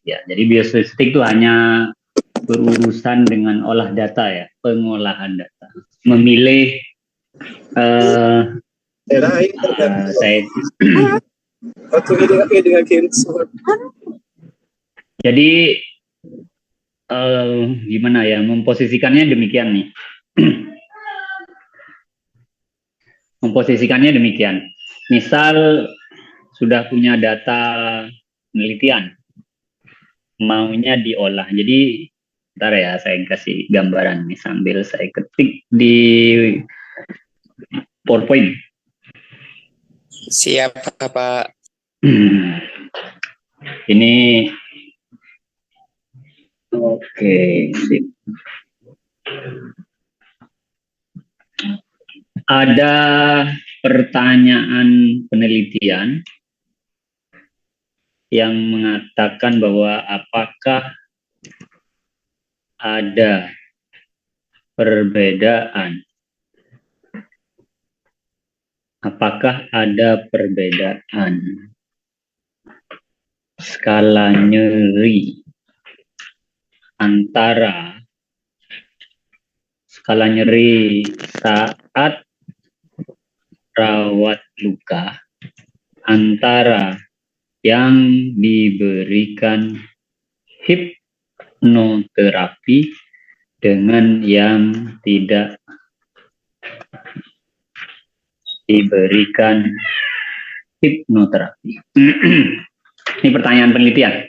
ya. Jadi biostatistik itu hanya berurusan dengan olah data ya, pengolahan data, memilih saya jadi gimana ya memposisikannya demikian nih. Memposisikannya demikian. Misal sudah punya data penelitian, maunya diolah. Jadi, bentar ya, saya kasih gambaran nih sambil saya ketik di PowerPoint. Siap, Pak. Ini, oke, sip. Ada pertanyaan penelitian yang mengatakan bahwa apakah ada perbedaan skala nyeri antara skala nyeri saat rawat luka antara yang diberikan hipnoterapi dengan yang tidak diberikan hipnoterapi. Ini pertanyaan penelitian.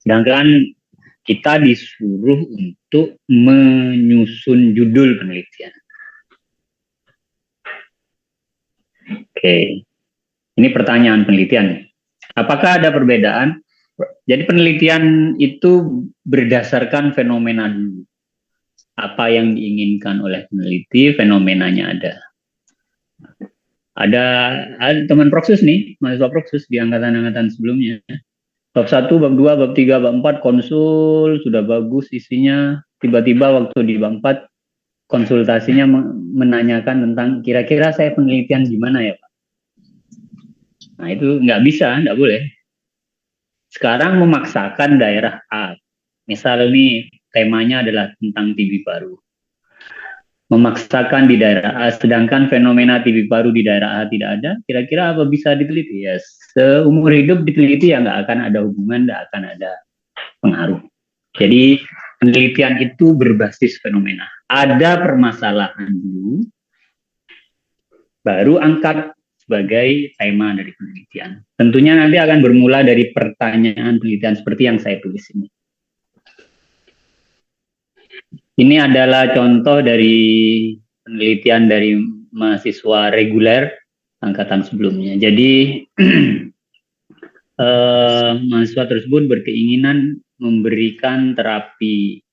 Sedangkan kita disuruh untuk menyusun judul penelitian. Oke, ini pertanyaan penelitian. Apakah ada perbedaan? Jadi penelitian itu berdasarkan fenomena dulu. Apa yang diinginkan oleh peneliti, fenomenanya ada. Ada teman Proksus nih, mahasiswa Proksus di angkatan-angkatan sebelumnya. Bab 1, bab 2, bab 3, bab 4 konsul, sudah bagus isinya. Tiba-tiba waktu di bab 4 konsultasinya menanyakan tentang kira-kira saya penelitian gimana ya Pak? Nah itu nggak bisa, nggak boleh. Sekarang memaksakan daerah A. Misal nih temanya adalah tentang TB paru. Memaksakan di daerah A, sedangkan fenomena TB paru di daerah A tidak ada, kira-kira apa bisa diteliti? Ya, seumur hidup diteliti ya nggak akan ada hubungan, nggak akan ada pengaruh. Jadi penelitian itu berbasis fenomena. Ada permasalahan dulu, baru angkat sebagai tema dari penelitian. Tentunya nanti akan bermula dari pertanyaan penelitian seperti yang saya tulis ini. Ini adalah contoh dari penelitian dari mahasiswa reguler angkatan sebelumnya. Jadi mahasiswa tersebut berkeinginan memberikan terapi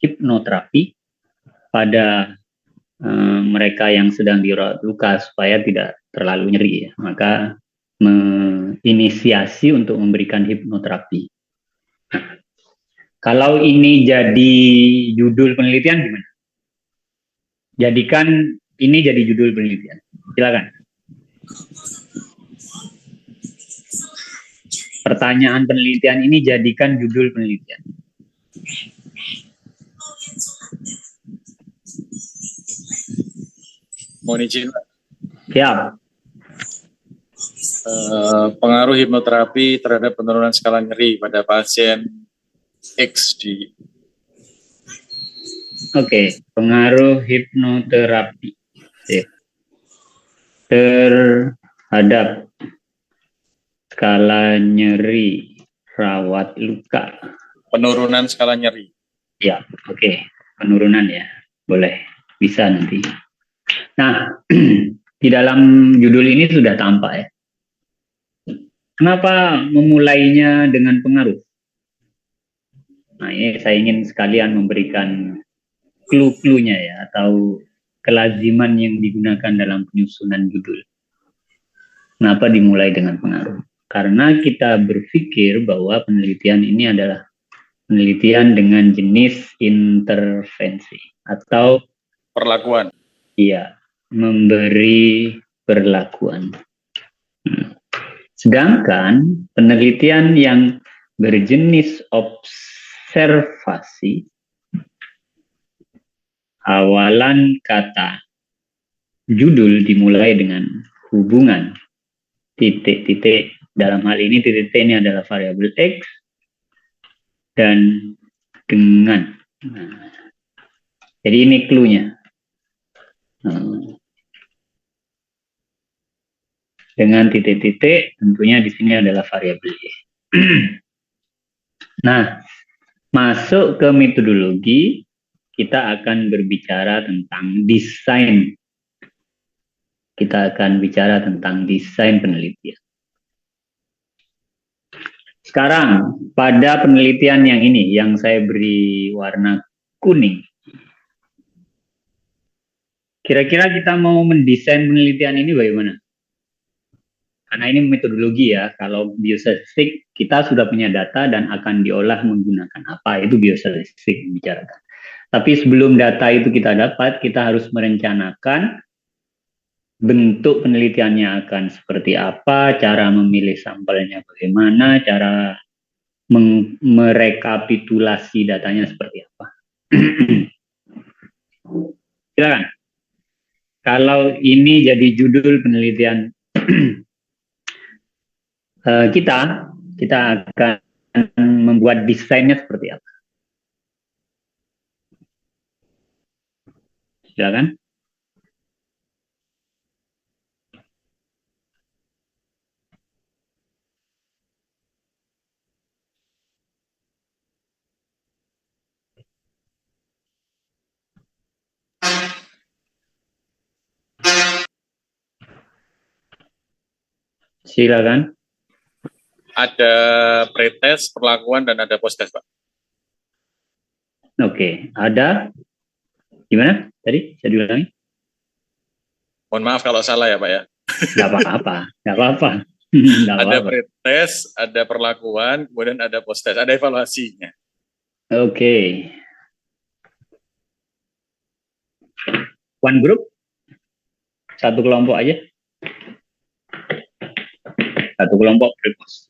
hipnoterapi pada mereka yang sedang dirawat luka supaya tidak terlalu nyeri ya. Maka menginisiasi untuk memberikan hipnoterapi. Nah, kalau ini jadi judul penelitian gimana? Jadikan ini jadi judul penelitian. Silakan. Pertanyaan penelitian ini jadikan judul penelitian. Mohon izin, Pak. Siap. Pengaruh hipnoterapi terhadap penurunan skala nyeri pada pasien X di. Oke, pengaruh hipnoterapi terhadap skala nyeri rawat luka. Penurunan skala nyeri. Ya, oke. Penurunan ya, boleh, bisa nanti. Nah, di dalam judul ini sudah tampak ya. Kenapa memulainya dengan pengaruh? Nah, ini saya ingin sekalian memberikan clue-cluenya ya, atau kelaziman yang digunakan dalam penyusunan judul. Kenapa dimulai dengan pengaruh? Karena kita berpikir bahwa penelitian ini adalah penelitian dengan jenis intervensi atau Perlakuan. iya, memberi perlakuan. Sedangkan penelitian yang berjenis observasi, awalan kata judul dimulai dengan hubungan titik-titik. Dalam hal ini titik-titik ini adalah variabel X dan dengan. Nah, jadi ini clue-nya. Dengan titik-titik tentunya di sini adalah variabel Y. Nah, masuk ke metodologi, kita akan berbicara tentang desain. Kita akan bicara tentang desain penelitian. Sekarang, pada penelitian yang ini, yang saya beri warna kuning, kira-kira kita mau mendesain penelitian ini bagaimana? Karena ini metodologi ya, kalau biostatistik kita sudah punya data dan akan diolah menggunakan apa, itu biostatistik dibicarakan. Tapi sebelum data itu kita dapat, kita harus merencanakan bentuk penelitiannya akan seperti apa, cara memilih sampelnya bagaimana, cara merekapitulasi datanya seperti apa. Silakan. Kalau ini jadi judul penelitian kita akan membuat desainnya seperti apa. Silakan. Silakan. Ada pretest, perlakuan, dan ada post-test, Pak. Oke, ada. Gimana? Tadi saya diulangi. Mohon maaf kalau salah ya, Pak ya. Nggak apa-apa, nggak apa-apa. Ada pretest, ada perlakuan, kemudian ada post-test, ada evaluasinya. Oke. One group? Satu kelompok aja? Satu kelompok pre-post.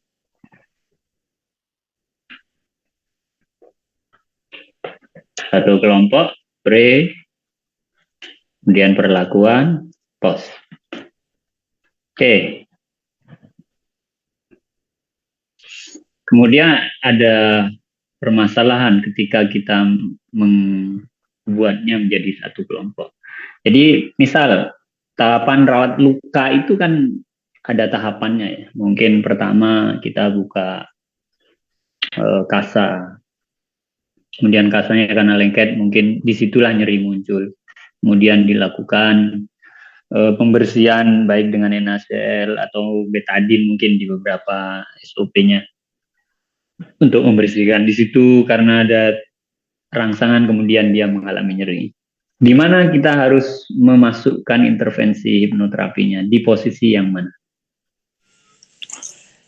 Satu kelompok pre, kemudian perlakuan, post. Oke. Kemudian ada permasalahan ketika kita membuatnya menjadi satu kelompok. Jadi misal tahapan rawat luka itu kan ada tahapannya ya. Mungkin pertama kita buka kasa. Kemudian kasanya karena lengket, mungkin disitulah nyeri muncul. Kemudian dilakukan pembersihan baik dengan NaCl atau betadine mungkin di beberapa SOP-nya untuk membersihkan di situ karena ada rangsangan kemudian dia mengalami nyeri. Di mana kita harus memasukkan intervensi hipnoterapinya, di posisi yang mana?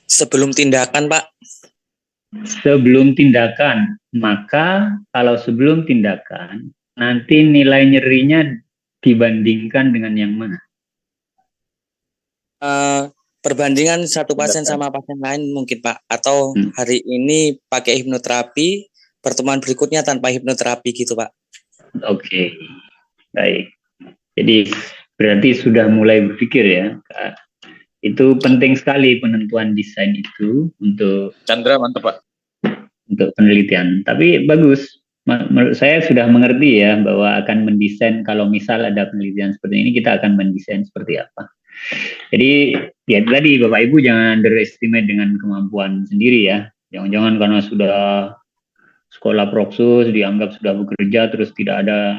Sebelum tindakan, Pak. Sebelum tindakan, maka kalau sebelum tindakan, nanti nilai nyerinya dibandingkan dengan yang mana? Perbandingan satu pasien sama pasien lain mungkin, Pak. Atau hari ini pakai hipnoterapi, pertemuan berikutnya tanpa hipnoterapi gitu, Pak. Oke, baik. Jadi berarti sudah mulai berpikir ya. Itu penting sekali penentuan desain itu untuk Chandra, mantap Pak. Untuk penelitian. Tapi bagus. Menurut saya sudah mengerti ya bahwa akan mendesain kalau misal ada penelitian seperti ini kita akan mendesain seperti apa. Jadi ya tadi Bapak Ibu jangan underestimate dengan kemampuan sendiri ya. Jangan-jangan karena sudah sekolah proksus dianggap sudah bekerja terus tidak ada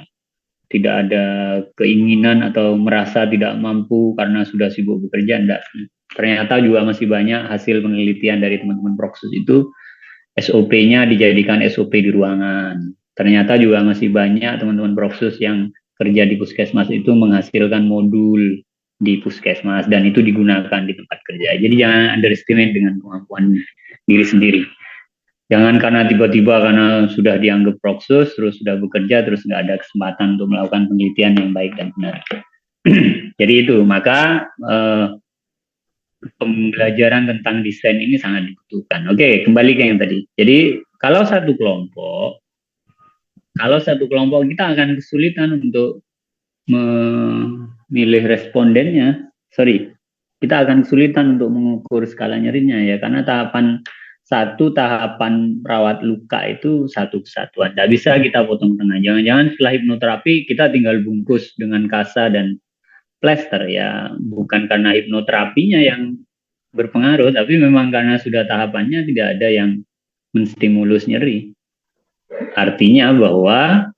keinginan atau merasa tidak mampu karena sudah sibuk bekerja, enggak. Ternyata juga masih banyak hasil penelitian dari teman-teman proksus itu SOP-nya dijadikan SOP di ruangan. Ternyata juga masih banyak teman-teman proksus yang kerja di puskesmas itu menghasilkan modul di puskesmas dan itu digunakan di tempat kerja. Jadi jangan underestimate dengan kemampuan diri sendiri. Jangan karena tiba-tiba karena sudah dianggap proksus, terus sudah bekerja, terus nggak ada kesempatan untuk melakukan penelitian yang baik dan benar. Jadi itu, maka pembelajaran tentang desain ini sangat dibutuhkan. Oke, kembali ke yang tadi. Jadi kalau satu kelompok kita akan kesulitan untuk memilih respondennya. Kita akan kesulitan untuk mengukur skala nyerinya ya, karena tahapan rawat luka itu satu kesatuan. Tidak bisa kita potong tengah. Jangan-jangan setelah hipnoterapi kita tinggal bungkus dengan kasa dan plester ya, bukan karena hipnoterapinya yang berpengaruh, tapi memang karena sudah tahapannya tidak ada yang menstimulus nyeri. Artinya bahwa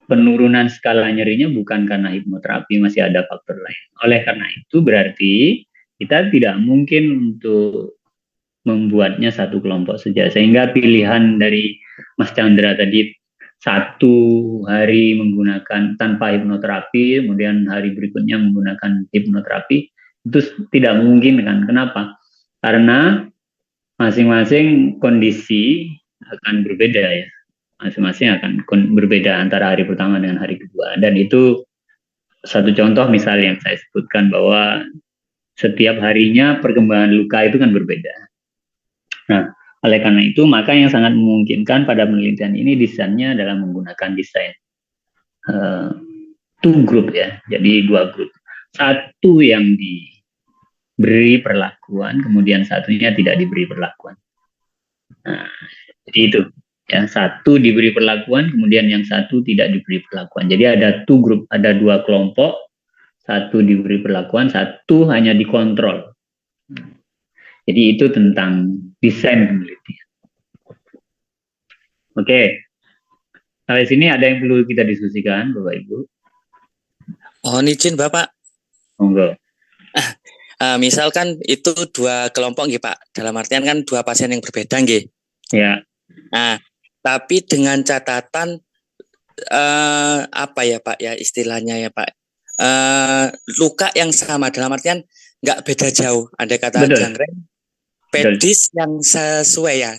penurunan skala nyerinya bukan karena hipnoterapi, masih ada faktor lain. Oleh karena itu berarti kita tidak mungkin untuk membuatnya satu kelompok saja. Sehingga pilihan dari Mas Chandra tadi 1 hari menggunakan tanpa hipnoterapi, kemudian hari berikutnya menggunakan hipnoterapi, itu tidak mungkin kan. Kenapa? Karena masing-masing kondisi akan berbeda ya. Masing-masing akan berbeda antara hari pertama dengan hari kedua. Dan itu satu contoh misal yang saya sebutkan bahwa setiap harinya perkembangan luka itu kan berbeda. Nah, oleh karena itu maka yang sangat memungkinkan pada penelitian ini desainnya adalah menggunakan desain 2 group ya. Jadi 2 grup. Satu yang diberi perlakuan, kemudian satunya tidak diberi perlakuan. Nah, jadi itu. Ya, 1 diberi perlakuan, kemudian yang 1 tidak diberi perlakuan. Jadi ada 2 grup, ada 2 kelompok, 1 diberi perlakuan, 1 hanya dikontrol. Jadi itu tentang desain penelitian. Oke, sampai sini ada yang perlu kita diskusikan, Bapak Ibu? Mohon izin Bapak. Monggo. Misalkan itu 2 kelompok nggih Pak. Dalam artian kan 2 pasien yang berbeda nggih. Ya. Nah, tapi dengan catatan apa ya Pak ya istilahnya ya Pak. Luka yang sama, dalam artian nggak beda jauh. Andai kata gangren, pedis yang sesuai ya,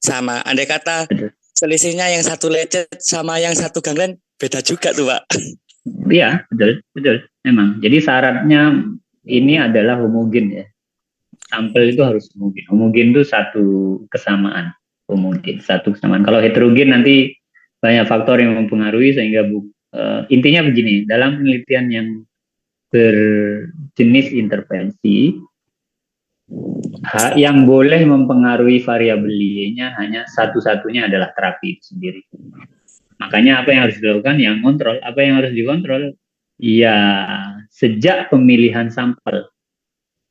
sama. Andai kata selisihnya yang 1 lecet sama yang 1 gangren beda juga tuh Pak. Iya, betul. Memang. Jadi syaratnya ini adalah homogen ya. Sampel itu harus homogen. Homogen itu satu kesamaan. Kalau heterogen nanti banyak faktor yang mempengaruhi sehingga intinya begini, dalam penelitian yang berjenis intervensi, yang boleh mempengaruhi variabel Y-nya hanya satu-satunya adalah terapi itu sendiri. Makanya apa yang harus dilakukan? Yang kontrol. Apa yang harus dikontrol? Ya, sejak pemilihan sampel.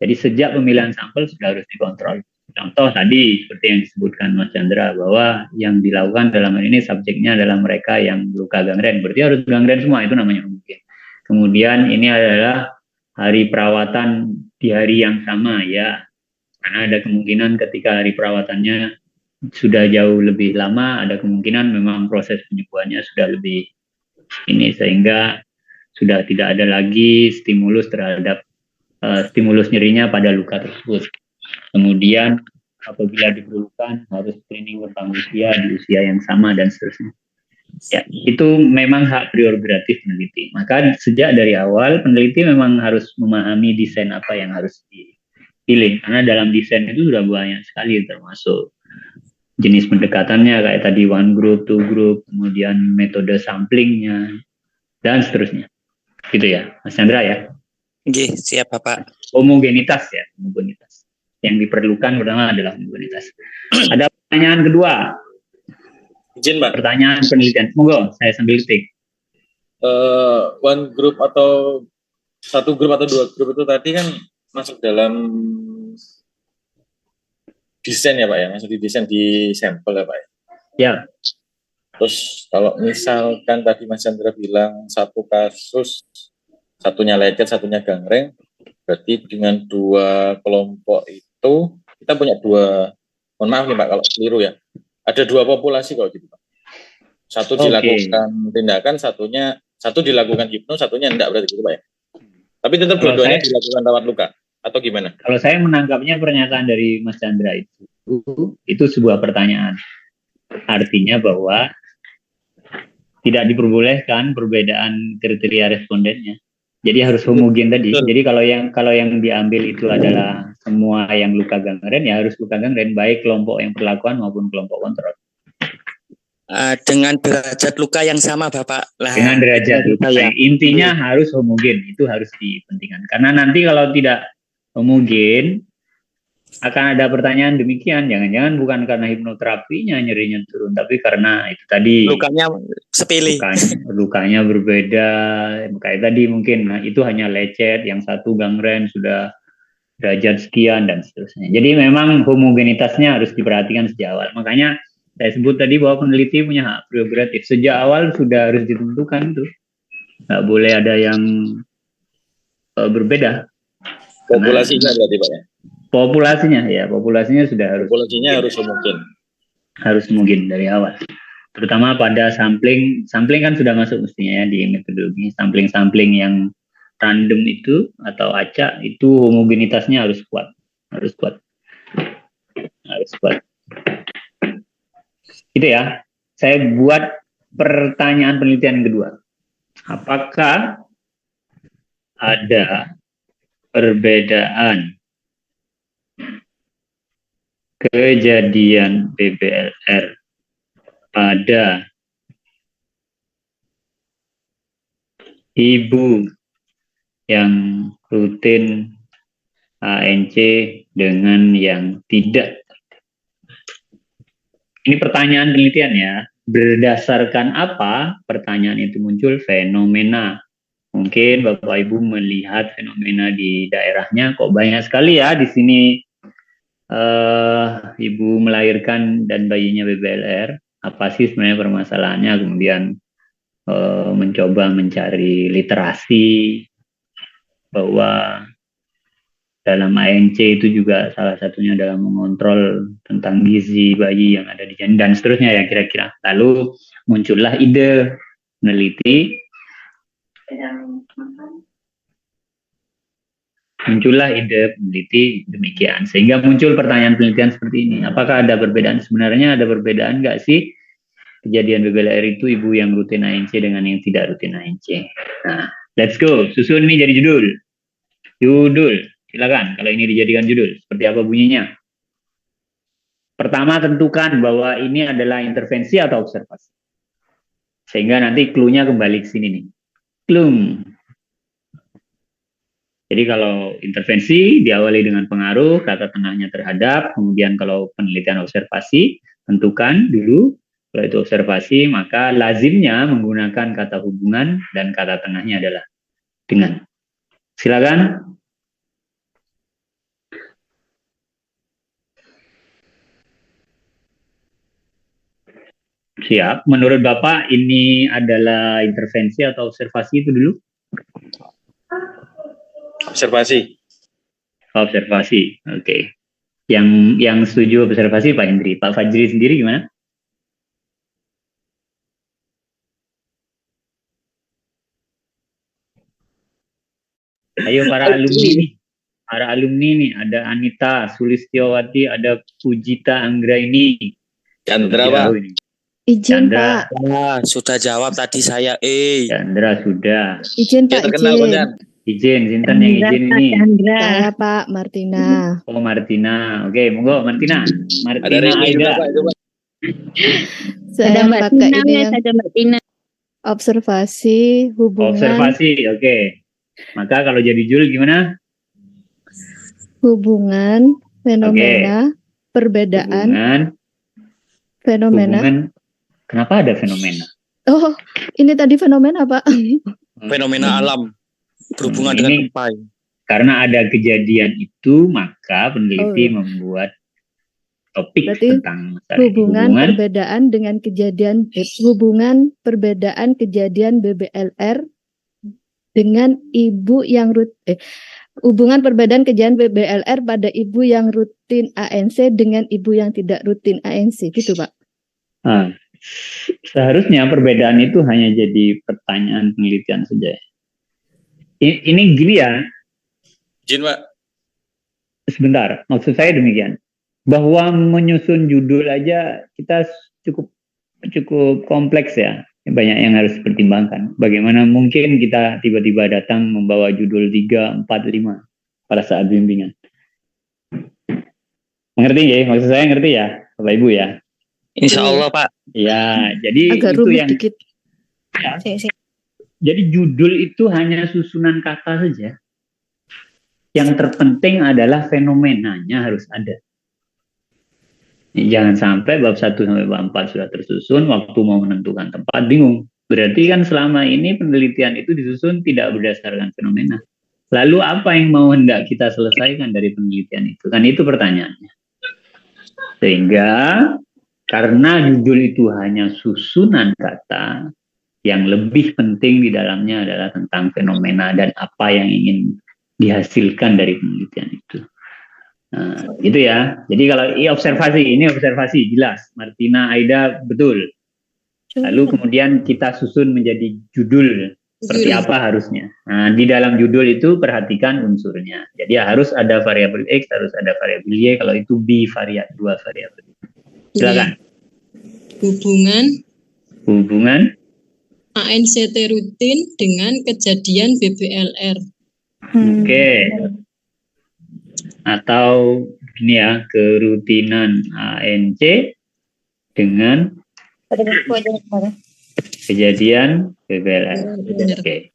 Jadi sejak pemilihan sampel sudah harus dikontrol. Contoh tadi seperti yang disebutkan Mas Chandra bahwa yang dilakukan dalam hal ini subjeknya adalah mereka yang luka gangren. Berarti harus gangren semua, itu namanya mungkin. Kemudian ini adalah hari perawatan di hari yang sama ya. Karena ada kemungkinan ketika hari perawatannya sudah jauh lebih lama, ada kemungkinan memang proses penyembuhannya sudah lebih ini sehingga sudah tidak ada lagi stimulus terhadap stimulus nyerinya pada luka tersebut. Kemudian apabila diperlukan harus screening tentang usia di usia yang sama dan seterusnya. Ya, itu memang hak prerogatif peneliti. Maka sejak dari awal peneliti memang harus memahami desain apa yang harus dipilih. Karena dalam desain itu sudah banyak sekali termasuk jenis pendekatannya kayak tadi 1 group, 2 group, kemudian metode samplingnya dan seterusnya. Gitu ya, Mas Chandra ya. Nggih, siap Bapak. Homogenitas ya, homogenitas. Yang diperlukan pertama adalah homogenitas. Ada pertanyaan kedua. Izin Pak. Pertanyaan penelitian. Monggo, saya sambil ketik. 1 group atau 1 grup atau 2 grup itu tadi kan masuk dalam desain ya Pak ya, masuk di desain di sampel ya Pak ya. Ya. Terus kalau misalkan tadi Mas Chandra bilang 1 kasus, satunya lecet, satunya gangren, berarti dengan 2 kelompok itu kita punya 2, mohon maaf nih Pak kalau keliru ya, ada 2 populasi kalau gitu Pak. Satu dilakukan tindakan, satu dilakukan hipno, satunya enggak berarti gitu Pak ya. Tapi tetap dua-duanya dilakukan rawat luka atau gimana? Kalau saya menangkapnya pernyataan dari Mas Chandra itu sebuah pertanyaan. Artinya bahwa tidak diperbolehkan perbedaan kriteria respondennya. Jadi harus homogen tadi. Betul. Jadi kalau yang diambil itu adalah semua yang luka gangren, ya harus luka gangren, baik kelompok yang perlakuan maupun kelompok kontrol. Dengan derajat luka yang sama, Bapak. Lah, Dengan derajat luka. ya. Intinya harus homogen, itu harus dipentingkan. Karena nanti kalau tidak homogen, akan ada pertanyaan demikian, jangan-jangan bukan karena hipnoterapinya nyerinya turun, tapi karena itu tadi Lukanya sepele. lukanya berbeda, kayak tadi mungkin itu hanya lecet, yang satu gangren sudah derajat sekian dan seterusnya. Jadi memang homogenitasnya harus diperhatikan sejak awal. Makanya saya sebut tadi bahwa peneliti punya hak prerogatif sejak awal sudah harus ditentukan tuh, nggak boleh ada yang berbeda. Populasinya berarti Pak ya? Populasinya sudah harus homogen. Harus homogen dari awal. Terutama pada sampling kan sudah masuk mestinya ya di metodologi. Sampling yang random itu atau acak itu homogenitasnya harus kuat. Itu ya. Saya buat pertanyaan penelitian kedua. Apakah ada perbedaan kejadian BBLR pada ibu yang rutin ANC dengan yang tidak? Ini pertanyaan penelitian ya. Berdasarkan apa pertanyaan itu muncul? Fenomena. Mungkin Bapak Ibu melihat fenomena di daerahnya kok banyak sekali ya di sini. Ibu melahirkan dan bayinya BBLR, apa sih sebenarnya permasalahannya? Kemudian mencoba mencari literasi bahwa dalam ANC itu juga salah satunya adalah mengontrol tentang gizi bayi yang ada di janin dan seterusnya ya kira-kira. Lalu muncullah ide meneliti. Muncullah ide peneliti demikian, sehingga muncul pertanyaan penelitian seperti ini. Apakah ada perbedaan? Sebenarnya ada perbedaan nggak sih kejadian BBLR itu ibu yang rutin ANC dengan yang tidak rutin ANC? Nah, let's go. Susun nih jadi judul. Silakan kalau ini dijadikan judul. Seperti apa bunyinya? Pertama, tentukan bahwa ini adalah intervensi atau observasi. Sehingga nanti clue-nya kembali ke sini nih. Clue. Jadi kalau intervensi diawali dengan pengaruh, kata tengahnya terhadap, kemudian kalau penelitian observasi, tentukan dulu, kalau itu observasi, maka lazimnya menggunakan kata hubungan dan kata tengahnya adalah dengan. Silakan. Siap. Menurut Bapak ini adalah intervensi atau observasi itu dulu? Observasi. Oke. Yang setuju observasi Pak Hendri. Pak Fajri sendiri gimana? Ayo para alumni nih. Ada Anita, Sulistiowati, ada Pujita Anggraini. Chandra Pak. Izin Chandra. Pak. Sudah jawab tadi saya. Chandra sudah. Izin Pak. Izin, Sinten yang izin ini? Chandra. Saya Pak Martina. Oh Martina, oke, monggo Martina. Martina Aida. Saya pakai ini yang Martina. Observasi hubungan. Observasi, oke. Maka kalau jadi judul gimana? Hubungan, fenomena, perbedaan. Fenomena. Kenapa ada fenomena? Oh, ini tadi fenomena Pak. Fenomena alam. Berhubungan dengan tupai. Karena ada kejadian itu, maka peneliti membuat topik berarti tentang hubungan perbedaan dengan kejadian hubungan perbedaan kejadian BBLR dengan ibu yang hubungan perbedaan kejadian BBLR pada ibu yang rutin ANC dengan ibu yang tidak rutin ANC, gitu Pak. Seharusnya perbedaan itu hanya jadi pertanyaan penelitian saja. Ini gini ya. Izin Pak. Sebentar, maksud saya demikian. Bahwa menyusun judul aja kita cukup kompleks ya. Banyak yang harus dipertimbangkan. Bagaimana mungkin kita tiba-tiba datang membawa judul 3, 4, 5 pada saat bimbingan. Mengerti ya? Maksud saya ngerti ya, Bapak Ibu ya? Insya Allah Pak. Ya, jadi Agak itu rumit yang dikit. ya, jadi judul itu hanya susunan kata saja. Yang terpenting adalah fenomenanya harus ada. Jangan sampai bab 1 sampai bab 4 sudah tersusun, waktu mau menentukan tempat bingung. Berarti kan selama ini penelitian itu disusun tidak berdasarkan fenomena. Lalu apa yang mau hendak kita selesaikan dari penelitian itu? Kan itu pertanyaannya. Sehingga karena judul itu hanya susunan kata, yang lebih penting di dalamnya adalah tentang fenomena dan apa yang ingin dihasilkan dari penelitian itu. Nah, itu ya. Jadi kalau ini observasi jelas. Martina, Aida betul. Lalu kemudian kita susun menjadi judul seperti apa harusnya. Nah, di dalam judul itu perhatikan unsurnya. Jadi harus ada variabel X, harus ada variabel Y. Kalau itu dua variabel. Silakan. Hubungan ANCT rutin dengan kejadian BBLR. Oke. Atau ini ya, kerutinan ANC dengan kejadian BBLR. Oke.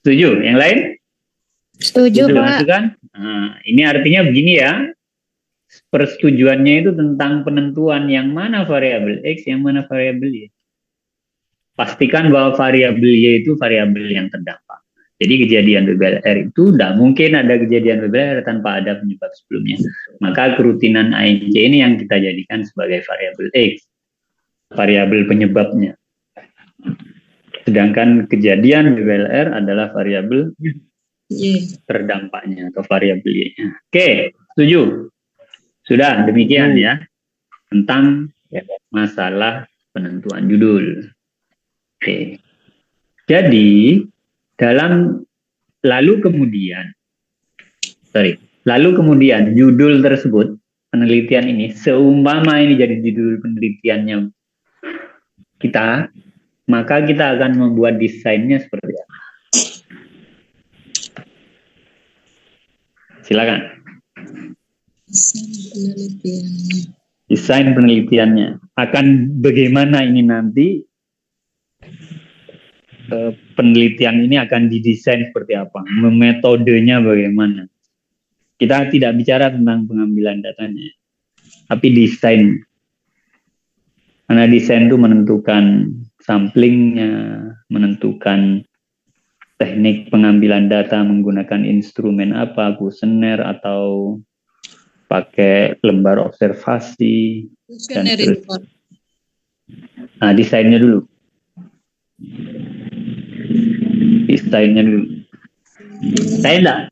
Setuju? Yang lain? Setuju, Pak. Masukan? Nah, ini artinya begini ya. Persetujuannya itu tentang penentuan yang mana variabel X, yang mana variabel Y. Pastikan bahwa variabel Y itu variabel yang terdampak. Jadi kejadian BBLR itu tidak mungkin ada kejadian BBLR tanpa ada penyebab sebelumnya. Maka kerutinan ANC ini yang kita jadikan sebagai variabel X, variabel penyebabnya. Sedangkan kejadian BBLR adalah variabel terdampaknya atau variabel Y-nya. Oke, setuju? Sudah, demikian ya tentang masalah penentuan judul. Oke. Jadi lalu kemudian judul tersebut, penelitian ini, seumpama ini jadi judul penelitiannya kita, maka kita akan membuat desainnya seperti apa. Silakan. Desain penelitiannya akan bagaimana ini nanti, penelitian ini akan didesain seperti apa, metodenya bagaimana. Kita tidak bicara tentang pengambilan datanya, tapi desain. Karena desain itu menentukan samplingnya, menentukan teknik pengambilan data menggunakan instrumen apa, kuesioner atau pakai lembar observasi dan seterusnya. Nah, desainnya dulu.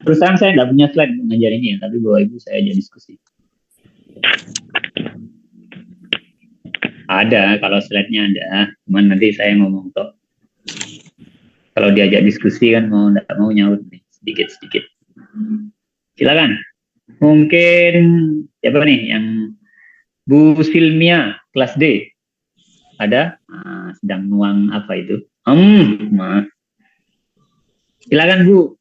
Terus terang saya enggak punya slide untuk ngajar ini ya, tapi Bapak Ibu saya aja diskusi. Ada, kalau slide-nya ada, cuman nanti saya ngomong toh. Kalau diajak diskusi kan enggak mau nyaut nih, sedikit-sedikit. Silakan. Mungkin siapa nih yang Bu Silmia kelas D? Ada? Sedang nuang apa itu? Silakan Bu.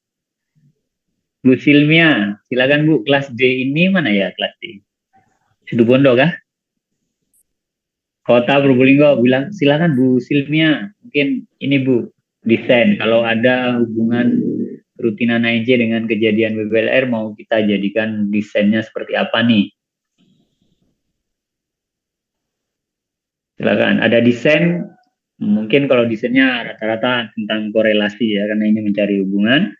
Bu Silmia, silakan Bu. Kelas D ini mana ya kelas D? Situbondo kah? Kota Probolinggo. Bilang silakan Bu Silmia. Mungkin ini Bu, desain. Kalau ada hubungan rutinan ANC dengan kejadian BBLR, mau kita jadikan desainnya seperti apa nih? Silakan. Ada desain. Mungkin kalau desainnya rata-rata tentang korelasi ya, karena ini mencari hubungan.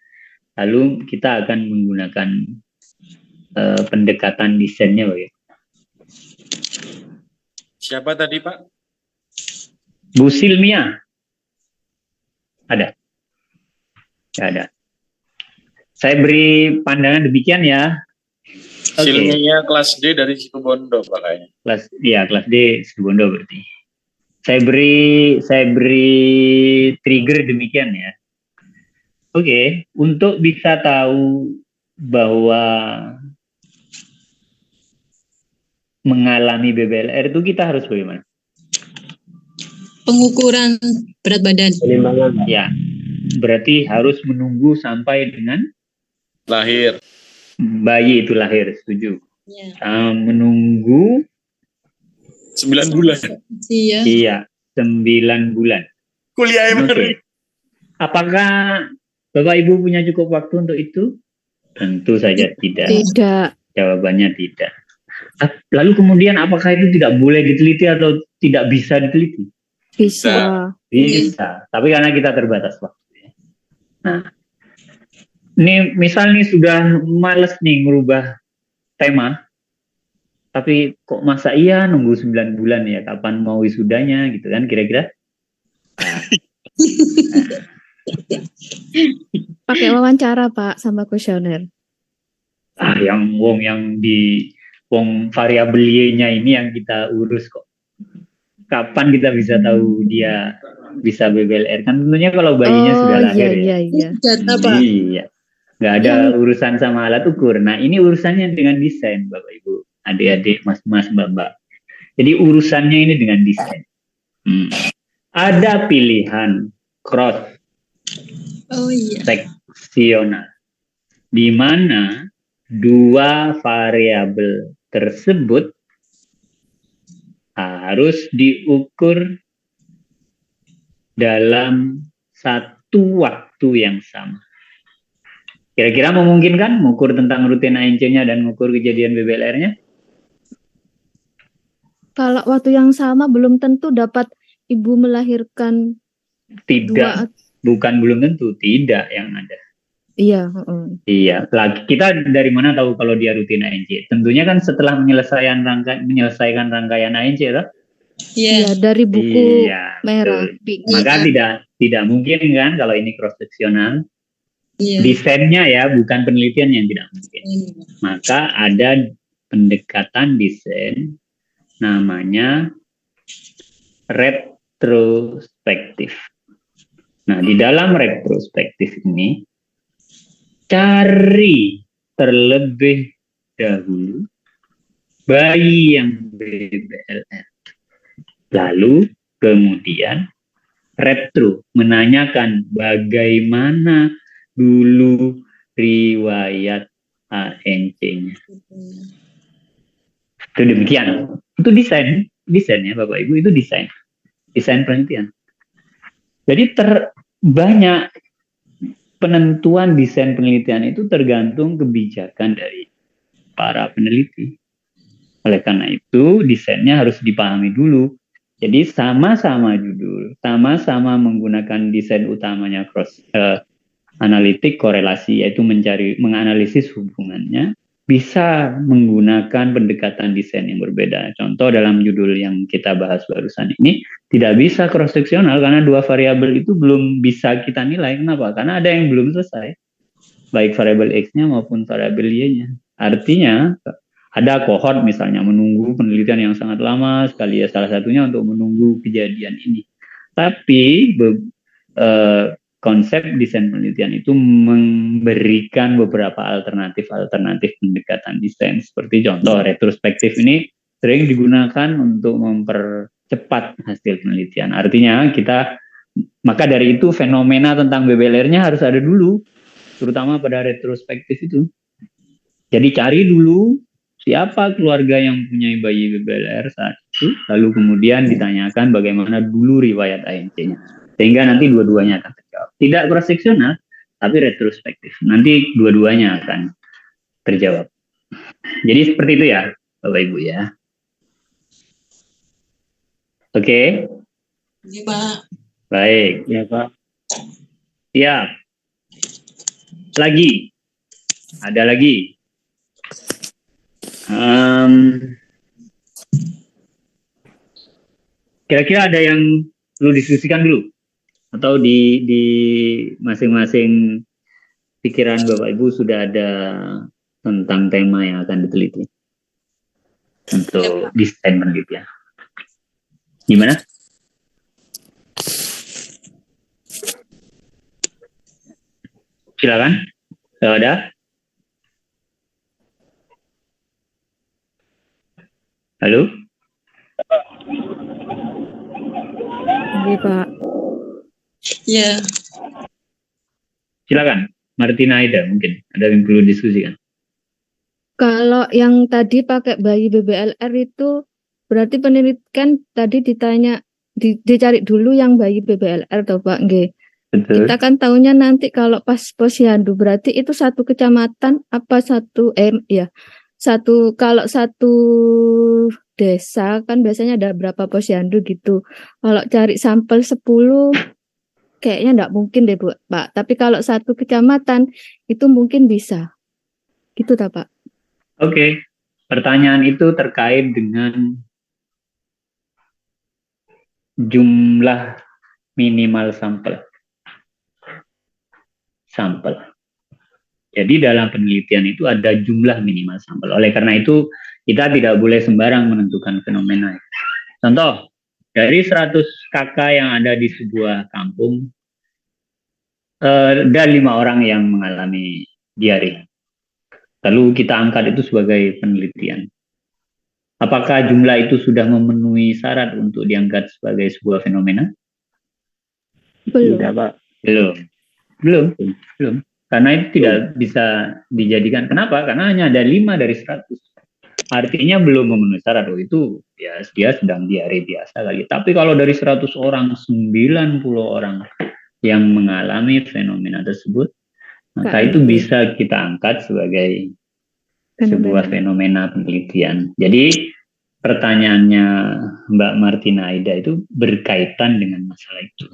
Lalu kita akan menggunakan pendekatan desainnya bagaimana? Siapa tadi Pak? Bu Silmia. Ada? Tidak ada. Saya beri pandangan demikian ya. Silmia kelas D dari Situbondo Pak kayaknya. Kelas D Situbondo berarti. Saya beri trigger demikian ya. Oke, untuk bisa tahu bahwa mengalami BBLR itu kita harus bagaimana? pengukuran berat badan. Ya, berarti harus menunggu sampai dengan Lahir. bayi itu lahir, setuju. Ya. Menunggu 9 bulan. Iya. iya 9 bulan. Kuliah Oke. Apakah Bapak Ibu punya cukup waktu untuk itu? Tentu saja tidak. Tidak. Jawabannya tidak. Lalu kemudian apakah itu tidak boleh diteliti atau tidak bisa diteliti? Bisa. Bisa. Tapi karena kita terbatas waktu. Nah, ini misal nih sudah males nih merubah tema, tapi kok masa iya nunggu 9 bulan ya, kapan mau wisudanya gitu kan kira-kira? Pakai wawancara Pak sama kuesioner. Yang di variabel Y-nya ini yang kita urus kok. Kapan kita bisa tahu dia bisa BBLR? Kan tentunya kalau bayinya sudah lahir iya. Data, Pak. Iya. Nggak ada urusan sama alat ukur. Nah, ini urusannya dengan desain, Bapak Ibu, adik-adik, mas-mas, mbak-mbak. Jadi urusannya ini dengan desain. Ada pilihan cross seksional, di mana dua variabel tersebut harus diukur dalam satu waktu yang sama. Kira-kira memungkinkan mengukur tentang rutin ANC-nya dan mengukur kejadian BBLR-nya? Kalau waktu yang sama belum tentu dapat ibu melahirkan. Tidak, bukan belum tentu, tidak yang ada. Iya. Iya, kita dari mana tahu kalau dia rutin ANC? Tentunya kan setelah menyelesaikan rangkaian ANC, toh? Iya, dari buku merah. Maka tidak mungkin kan kalau ini cross seksional. Iya. Desainnya ya, bukan penelitian yang tidak mungkin. Maka ada pendekatan desain namanya retrospektif. Nah, di dalam retrospektif ini cari terlebih dahulu bayi yang BBLR. Lalu kemudian retro menanyakan bagaimana dulu riwayat ANC-nya. Itu demikian. Itu desain ya Bapak Ibu, itu desain penelitian. Jadi banyak penentuan desain penelitian itu tergantung kebijakan dari para peneliti. Oleh karena itu desainnya harus dipahami dulu. Jadi sama-sama judul, sama-sama menggunakan desain utamanya cross analitik korelasi, yaitu menganalisis hubungannya, bisa menggunakan pendekatan desain yang berbeda. Contoh dalam judul yang kita bahas barusan ini, tidak bisa cross seksional karena dua variabel itu belum bisa kita nilai. Kenapa? Karena ada yang belum selesai, baik variabel X-nya maupun variabel Y-nya. Artinya ada kohort misalnya menunggu penelitian yang sangat lama sekali ya, salah satunya untuk menunggu kejadian ini. Tapi konsep desain penelitian itu memberikan beberapa alternatif pendekatan desain. Seperti contoh retrospektif ini sering digunakan untuk mempercepat hasil penelitian. Artinya maka dari itu fenomena tentang BBLR-nya harus ada dulu, terutama pada retrospektif itu. Jadi cari dulu siapa keluarga yang punya bayi BBLR saat itu, lalu kemudian ditanyakan bagaimana dulu riwayat ANC-nya. Sehingga nanti dua-duanya akan terjawab. Tidak cross seksional, tapi retrospektif. Nanti dua-duanya akan terjawab. Jadi seperti itu ya, Bapak Ibu ya. Oke? Iya, Pak. Baik. Ya, Pak. Siap. Lagi. Ada lagi. Kira-kira ada yang perlu diskusikan dulu? Atau di masing-masing pikiran Bapak Ibu sudah ada tentang tema yang akan diteliti untuk desain penelitian? Gimana? Silakan. Kalau ada? Halo? Oke, Pak. Ya. Silakan, Martina Aida, mungkin ada yang perlu diskusikan. Kalau yang tadi pakai bayi BBLR itu berarti penelitian tadi ditanya dicari dulu yang bayi BBLR toh Pak nggih. Betul. Kita kan tahunya nanti kalau pas posyandu berarti itu satu kecamatan apa satu ya. Kalau satu desa kan biasanya ada berapa posyandu gitu. Kalau cari sampel 10 kayaknya enggak mungkin deh Bu, Pak. Tapi kalau satu kecamatan itu mungkin bisa. Gitu tak Pak? Oke. Pertanyaan itu terkait dengan jumlah minimal sampel. Jadi dalam penelitian itu ada jumlah minimal sampel. Oleh karena itu kita tidak boleh sembarang menentukan fenomena. Contoh, dari 100 kakak yang ada di sebuah kampung, ada 5 orang yang mengalami diare. Lalu kita angkat itu sebagai penelitian. Apakah jumlah itu sudah memenuhi syarat untuk diangkat sebagai sebuah fenomena? Belum. Tidak, Pak. Belum. Karena itu tidak bisa dijadikan. Kenapa? Karena hanya ada 5 dari 100. Artinya belum memenuhi syarat. Itu ya dia sedang diare biasa kali. Tapi kalau dari 100 orang, 90 orang yang mengalami fenomena tersebut, maka itu bisa kita angkat sebagai sebuah fenomena penelitian. Jadi pertanyaannya Mbak Martina Aida itu berkaitan dengan masalah itu.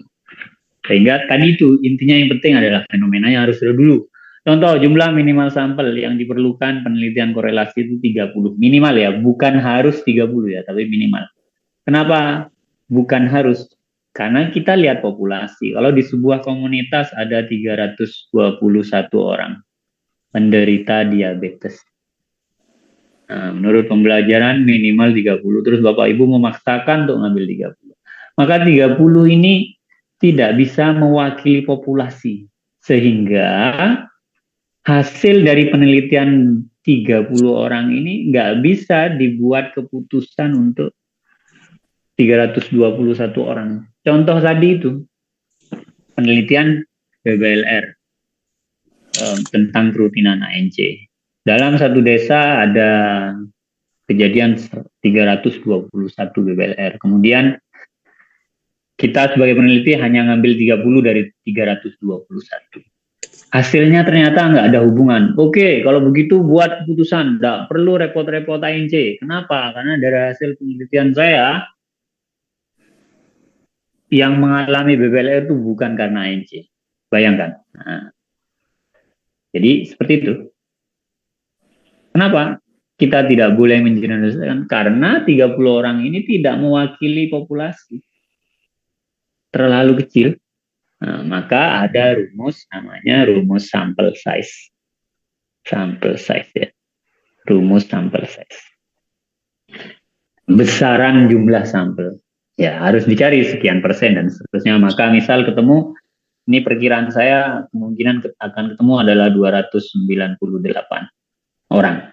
Sehingga tadi itu intinya yang penting adalah fenomenanya harus ada dulu. Contoh jumlah minimal sampel yang diperlukan penelitian korelasi itu 30. Minimal ya, bukan harus 30 ya, tapi minimal. Kenapa bukan harus? Karena kita lihat populasi. Kalau di sebuah komunitas ada 321 orang penderita diabetes. Nah, menurut pembelajaran minimal 30. Terus Bapak Ibu memaksakan untuk ngambil 30. Maka 30 ini tidak bisa mewakili populasi. Sehingga hasil dari penelitian 30 orang ini nggak bisa dibuat keputusan untuk 321 orang. Contoh tadi itu, penelitian BBLR tentang kerutinan ANC. Dalam satu desa ada kejadian 321 BBLR. Kemudian kita sebagai peneliti hanya ngambil 30 dari 321. Hasilnya ternyata nggak ada hubungan. Oke, kalau begitu buat keputusan. Nggak perlu repot-repot ANC. Kenapa? Karena dari hasil penelitian saya, yang mengalami BBLR itu bukan karena ANC. Bayangkan. Nah, jadi seperti itu. Kenapa? Kita tidak boleh mengeneralisasikan karena 30 orang ini tidak mewakili populasi. Terlalu kecil. Nah, maka ada rumus namanya rumus sample size. Sample size ya. Rumus sample size. Besaran jumlah sampel. Ya, harus dicari sekian persen dan seterusnya. Maka misal ketemu, ini perkiraan saya kemungkinan akan ketemu adalah 298 orang.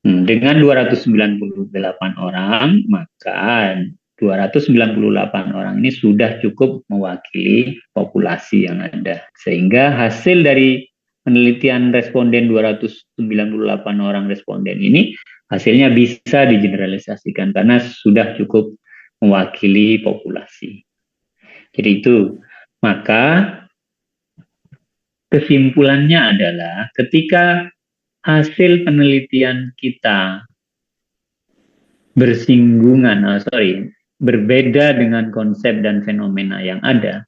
Dengan 298 orang, maka 298 orang ini sudah cukup mewakili populasi yang ada. Sehingga hasil dari penelitian responden 298 orang responden ini, hasilnya bisa digeneralisasikan karena sudah cukup mewakili populasi. Jadi itu, maka kesimpulannya adalah ketika hasil penelitian kita berbeda dengan konsep dan fenomena yang ada.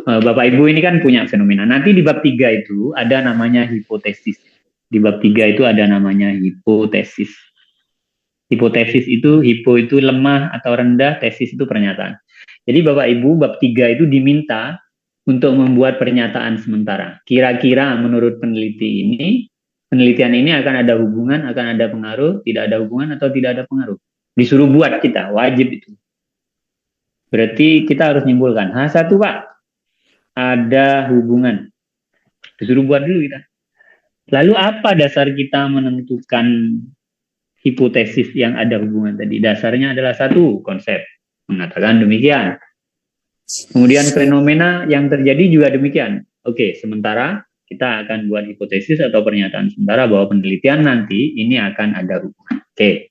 Bapak Ibu ini kan punya fenomena. Nanti di bab 3 itu ada namanya hipotesis. Di bab 3 itu ada namanya hipotesis. Hipotesis itu, hipo itu lemah atau rendah, tesis itu pernyataan. Jadi Bapak Ibu bab 3 itu diminta untuk membuat pernyataan sementara. Kira-kira menurut penelitian ini akan ada hubungan, akan ada pengaruh, tidak ada hubungan atau tidak ada pengaruh. Disuruh buat kita, wajib itu. Berarti kita harus nyimpulkan, H1 Pak, ada hubungan. Disuruh buat dulu kita. Lalu apa dasar kita menentukan hipotesis yang ada hubungan tadi? Dasarnya adalah satu, konsep. mengatakan demikian. Kemudian fenomena yang terjadi juga demikian. Oke, sementara kita akan buat hipotesis atau pernyataan sementara bahwa penelitian nanti ini akan ada hubungan. Oke,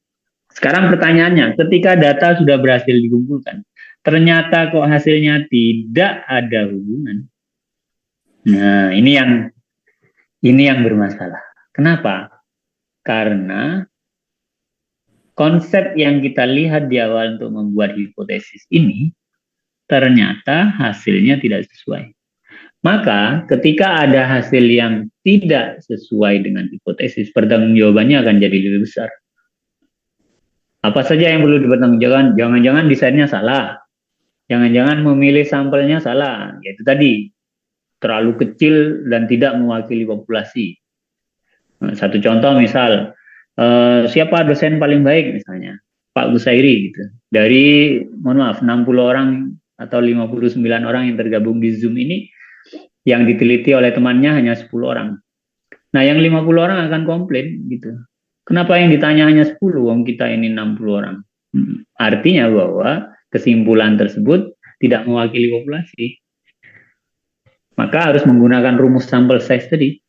sekarang pertanyaannya, ketika data sudah berhasil dikumpulkan, ternyata kok hasilnya tidak ada hubungan. Nah, ini yang bermasalah. Kenapa? Karena konsep yang kita lihat di awal untuk membuat hipotesis ini ternyata hasilnya tidak sesuai. Maka ketika ada hasil yang tidak sesuai dengan hipotesis, pertanggungjawabannya akan jadi lebih besar. Apa saja yang perlu dipertanggungjawabkan? Jangan-jangan desainnya salah. Jangan-jangan memilih sampelnya salah. Yaitu tadi, terlalu kecil dan tidak mewakili populasi. Satu contoh misal, siapa dosen paling baik misalnya? Pak Busairi gitu. Dari, mohon maaf, 60 orang atau 59 orang yang tergabung di Zoom ini, yang diteliti oleh temannya hanya 10 orang. Nah, yang 50 orang akan komplain gitu. Kenapa yang ditanya hanya 10, wong kita ini 60 orang? Artinya bahwa kesimpulan tersebut tidak mewakili populasi. Maka harus menggunakan rumus sampel size tadi.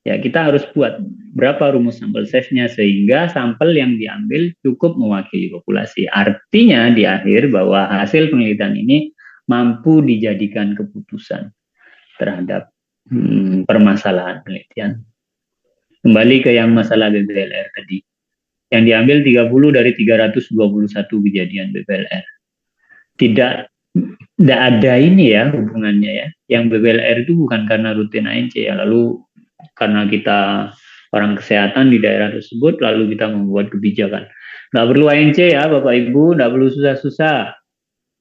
Ya, kita harus buat berapa rumus sampel size-nya sehingga sampel yang diambil cukup mewakili populasi. Artinya di akhir bahwa hasil penelitian ini mampu dijadikan keputusan terhadap permasalahan penelitian. Kembali ke yang masalah BBLR tadi. Yang diambil 30 dari 321 kejadian BBLR. Tidak ada ini ya hubungannya ya. Yang BBLR itu bukan karena rutin ANC ya. Lalu karena kita orang kesehatan di daerah tersebut, lalu kita membuat kebijakan. Nggak perlu ANC ya Bapak Ibu, nggak perlu susah-susah.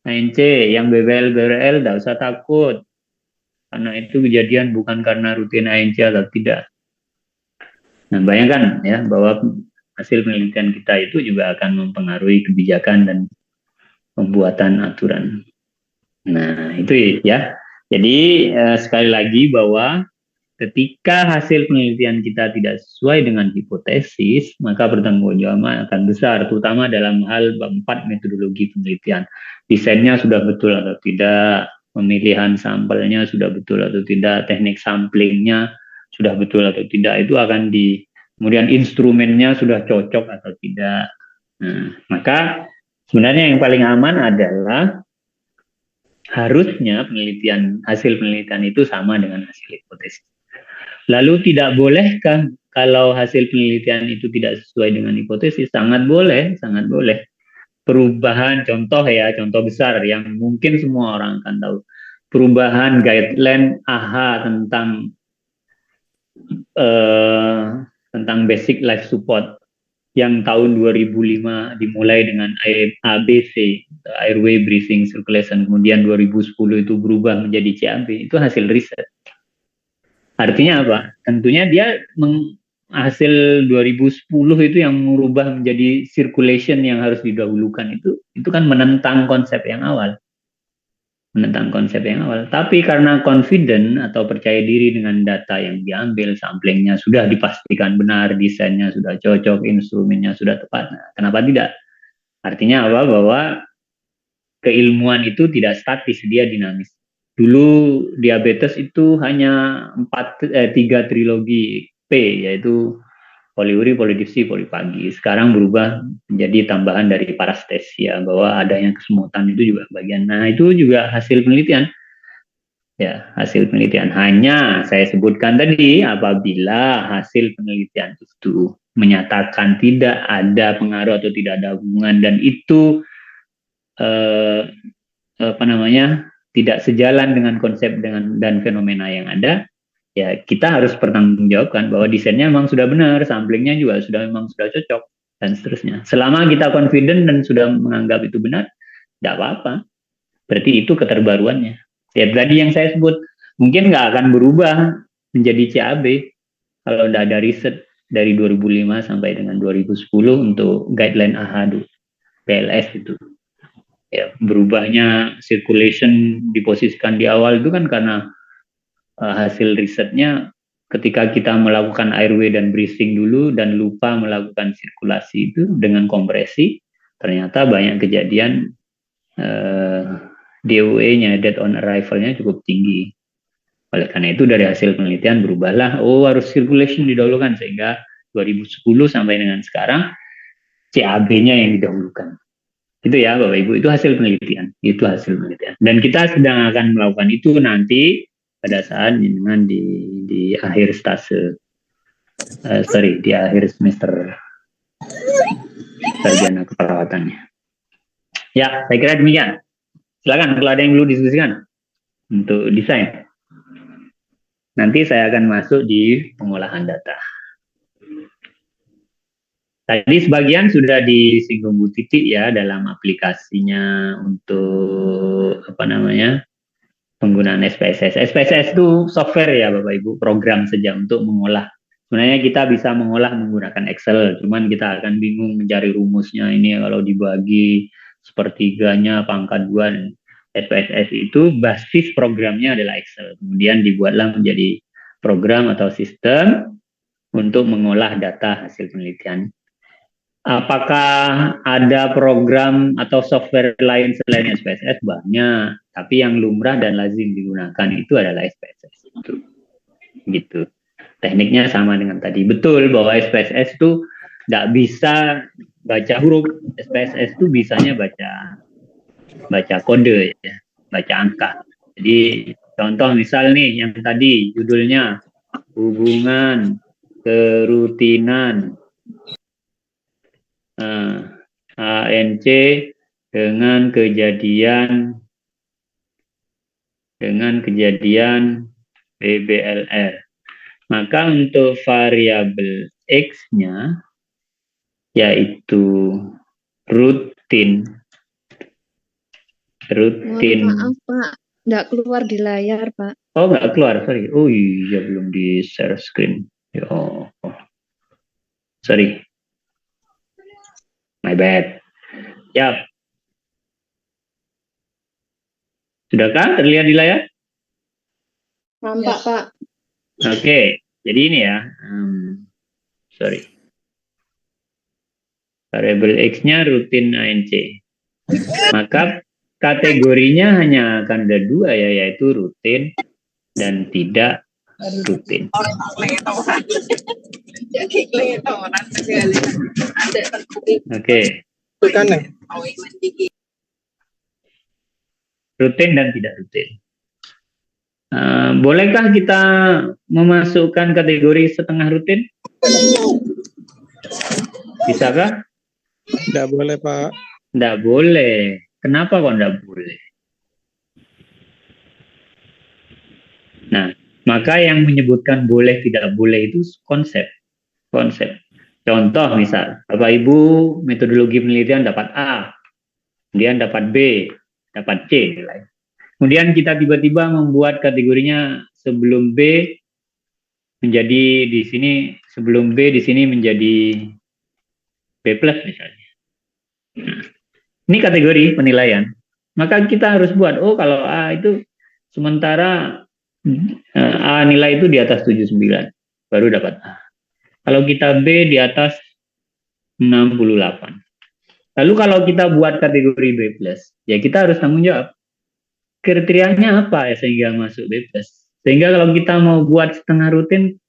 ANC, yang BBL, nggak usah takut. Karena itu kejadian bukan karena rutin ANC atau tidak. Nah, bayangkan ya bahwa hasil penelitian kita itu juga akan mempengaruhi kebijakan dan pembuatan aturan. Nah, itu ya. Jadi sekali lagi bahwa ketika hasil penelitian kita tidak sesuai dengan hipotesis, maka pertanggungjawaban akan besar, terutama dalam hal 4 metodologi penelitian. Desainnya sudah betul atau tidak, pemilihan sampelnya sudah betul atau tidak, teknik samplingnya sudah betul atau tidak, itu akan kemudian instrumennya sudah cocok atau tidak. Nah, maka sebenarnya yang paling aman adalah harusnya hasil penelitian itu sama dengan hasil hipotesis. Lalu tidak bolehkah kalau hasil penelitian itu tidak sesuai dengan hipotesis? Sangat boleh, sangat boleh. Perubahan contoh besar yang mungkin semua orang akan tahu. Perubahan guideline AHA tentang basic life support yang tahun 2005 dimulai dengan ABC, airway breathing circulation, kemudian 2010 itu berubah menjadi CAB, itu hasil riset. Artinya apa? Tentunya dia hasil 2010 itu yang merubah menjadi circulation yang harus didahulukan itu kan menentang konsep yang awal. Tapi karena confident atau percaya diri dengan data yang diambil, samplingnya sudah dipastikan benar, desainnya sudah cocok, instrumennya sudah tepat. Nah, kenapa tidak? Artinya apa? Bahwa keilmuan itu tidak statis, dia dinamis. Dulu diabetes itu hanya 3 trilogi P, yaitu poliuri, polidipsi, polipagi. Sekarang berubah menjadi tambahan dari parastesia, bahwa adanya kesemutan itu juga bagian. Nah, itu juga hasil penelitian. Ya, hasil penelitian. Hanya saya sebutkan tadi, apabila hasil penelitian itu menyatakan tidak ada pengaruh atau tidak ada hubungan, dan itu tidak sejalan dengan konsep dan fenomena yang ada, ya kita harus pertanggungjawabkan bahwa desainnya memang sudah benar, samplingnya juga memang sudah cocok, dan seterusnya. Selama kita confident dan sudah menganggap itu benar, tidak apa-apa. Berarti itu keterbaruannya. Ya tadi yang saya sebut, mungkin nggak akan berubah menjadi CAB kalau tidak ada riset dari 2005 sampai dengan 2010 untuk guideline AHA PLS itu. Ya, berubahnya circulation diposisikan di awal itu kan karena hasil risetnya ketika kita melakukan airway dan breathing dulu dan lupa melakukan sirkulasi itu dengan kompresi, ternyata banyak kejadian DOE-nya, date on arrival-nya cukup tinggi. Oleh karena itu dari hasil penelitian berubahlah, harus circulation didahulukan, sehingga 2010 sampai dengan sekarang CAB-nya yang didahulukan. Itu ya Bapak Ibu, itu hasil penelitian. Dan kita sedang akan melakukan itu nanti pada saat dengan di akhir di akhir semester sarjana keperawatannya. Ya, saya kira demikian. Silakan kalau ada yang perlu diskusikan untuk desain. Nanti saya akan masuk di pengolahan data. Tadi sebagian sudah disinggung Bu Titi ya dalam aplikasinya untuk penggunaan SPSS. SPSS itu software ya Bapak Ibu, program saja untuk mengolah. Sebenarnya kita bisa mengolah menggunakan Excel, cuman kita akan bingung mencari rumusnya ini kalau dibagi sepertiganya pangkat 2. SPSS itu basis programnya adalah Excel. Kemudian dibuatlah menjadi program atau sistem untuk mengolah data hasil penelitian. Apakah ada program atau software lain selain SPSS? Banyak, tapi yang lumrah dan lazim digunakan itu adalah SPSS. Gitu. Tekniknya sama dengan tadi. Betul bahwa SPSS itu tidak bisa baca huruf. SPSS itu bisanya baca kode, ya, baca angka. Jadi contoh misal nih yang tadi judulnya hubungan kerutinan ANC dengan kejadian BBLR. Maka untuk variabel X-nya yaitu rutin. Maaf Pak, nggak keluar di layar Pak. Oh nggak keluar, sorry. Oh iya belum di share screen. Sorry. My bad. Ya. Sudahkah terlihat di layar? Nampak Pak. Oke, jadi ini ya. Sorry. Variabel X-nya rutin ANC. Maka kategorinya hanya akan ada 2 ya, yaitu rutin dan tidak rutin. Oke. Rutin dan tidak rutin. Bolehkah kita memasukkan kategori setengah rutin? Bisakah? Tidak boleh Pak. Tidak boleh. Kenapa kok tidak boleh? Nah, maka yang menyebutkan boleh tidak boleh itu konsep. Contoh misal, Bapak Ibu metodologi penelitian dapat A, kemudian dapat B, dapat C. Kemudian kita tiba-tiba membuat kategorinya sebelum B menjadi di sini, sebelum B di sini menjadi B+ misalnya. Nah, ini kategori penilaian. Maka kita harus buat, kalau A itu sementara A nilai itu di atas 79, baru dapat A. Kalau kita B di atas 68. Lalu kalau kita buat kategori B+, ya kita harus tanggung jawab. Kriterianya apa ya sehingga masuk B+. Sehingga kalau kita mau buat setengah rutin,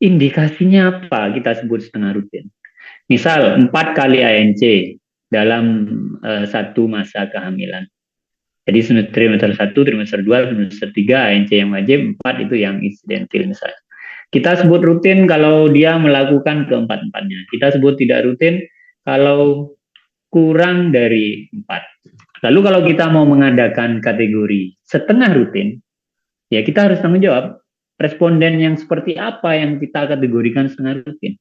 indikasinya apa kita sebut setengah rutin. Misal 4 kali ANC dalam satu masa kehamilan. Jadi trimester 1, trimester 2, trimester 3 ANC yang wajib, 4 itu yang insidentil misalnya. Kita sebut rutin kalau dia melakukan keempat-empatnya. Kita sebut tidak rutin kalau kurang dari 4. Lalu kalau kita mau mengadakan kategori setengah rutin, ya kita harus tanggung jawab. Responden yang seperti apa yang kita kategorikan setengah rutin?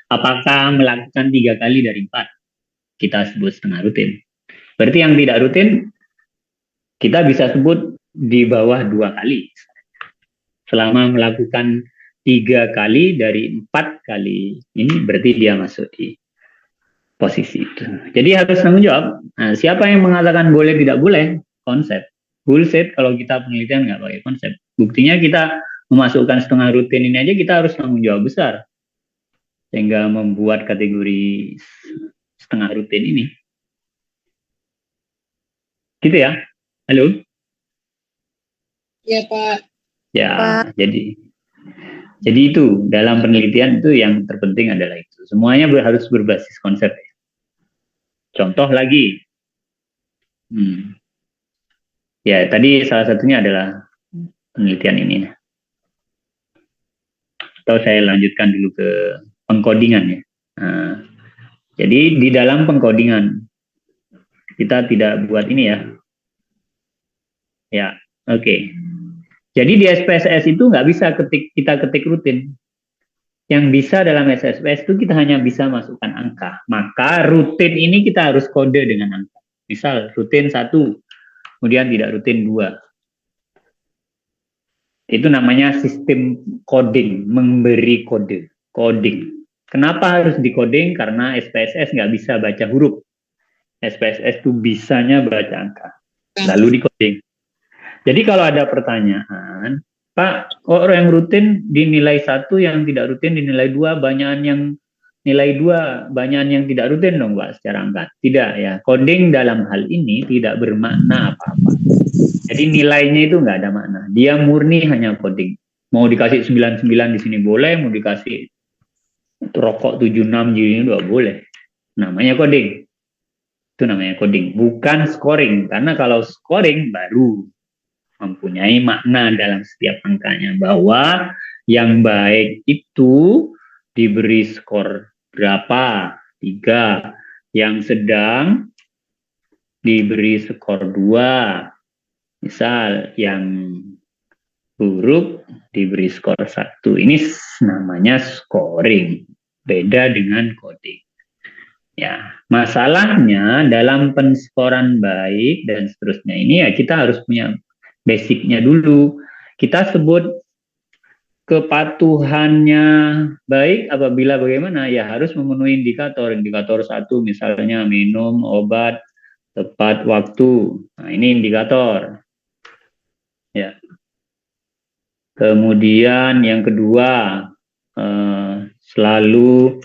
Apakah melakukan 3 kali dari 4? Kita sebut setengah rutin. Berarti yang tidak rutin, kita bisa sebut di bawah 2 kali. Selama melakukan 3 kali dari 4 kali, ini berarti dia masuk di posisi itu. Jadi harus tanggung jawab. Nah, siapa yang mengatakan boleh tidak boleh? Konsep. Bullshit kalau kita penelitian nggak pakai konsep. Buktinya kita memasukkan setengah rutin ini aja kita harus tanggung jawab besar. Sehingga membuat kategori setengah rutin ini. Gitu ya. Halo? Ya, Pak. Ya, Pak. jadi itu dalam penelitian itu yang terpenting adalah itu. Semuanya harus berbasis konsep. Contoh lagi. Ya, tadi salah satunya adalah penelitian ini. Atau saya lanjutkan dulu ke pengkodingan ya. Nah, jadi di dalam pengkodingan kita tidak buat ini ya. Ya, oke. Jadi di SPSS itu nggak bisa kita ketik rutin. Yang bisa dalam SPSS itu kita hanya bisa masukkan angka. Maka rutin ini kita harus kode dengan angka. Misal rutin 1, kemudian tidak rutin 2. Itu namanya sistem coding, memberi kode, coding. Kenapa harus di-coding? Karena SPSS nggak bisa baca huruf. SPSS itu bisanya baca angka. Lalu di-coding. Jadi kalau ada pertanyaan, Pak, kok yang rutin dinilai 1, yang tidak rutin dinilai 2, banyakan yang nilai 2, banyakan yang tidak rutin dong Pak secara angka. Tidak ya, coding dalam hal ini tidak bermakna apa-apa. Jadi nilainya itu nggak ada makna. Dia murni hanya coding. Mau dikasih 99 di sini boleh, mau dikasih rokok 76 jadi nggak boleh. Namanya coding. Itu namanya coding, bukan scoring. Karena kalau scoring baru mempunyai makna dalam setiap angkanya, bahwa yang baik itu diberi skor berapa, 3, yang sedang diberi skor 2, misal yang buruk diberi skor 1. Ini namanya scoring, beda dengan coding. Ya, masalahnya dalam penskoran baik dan seterusnya ini ya kita harus punya basicnya dulu. Kita sebut kepatuhannya baik apabila bagaimana? Ya harus memenuhi indikator. Indikator 1 misalnya minum obat tepat waktu. Nah, ini indikator. Ya. Kemudian yang kedua, selalu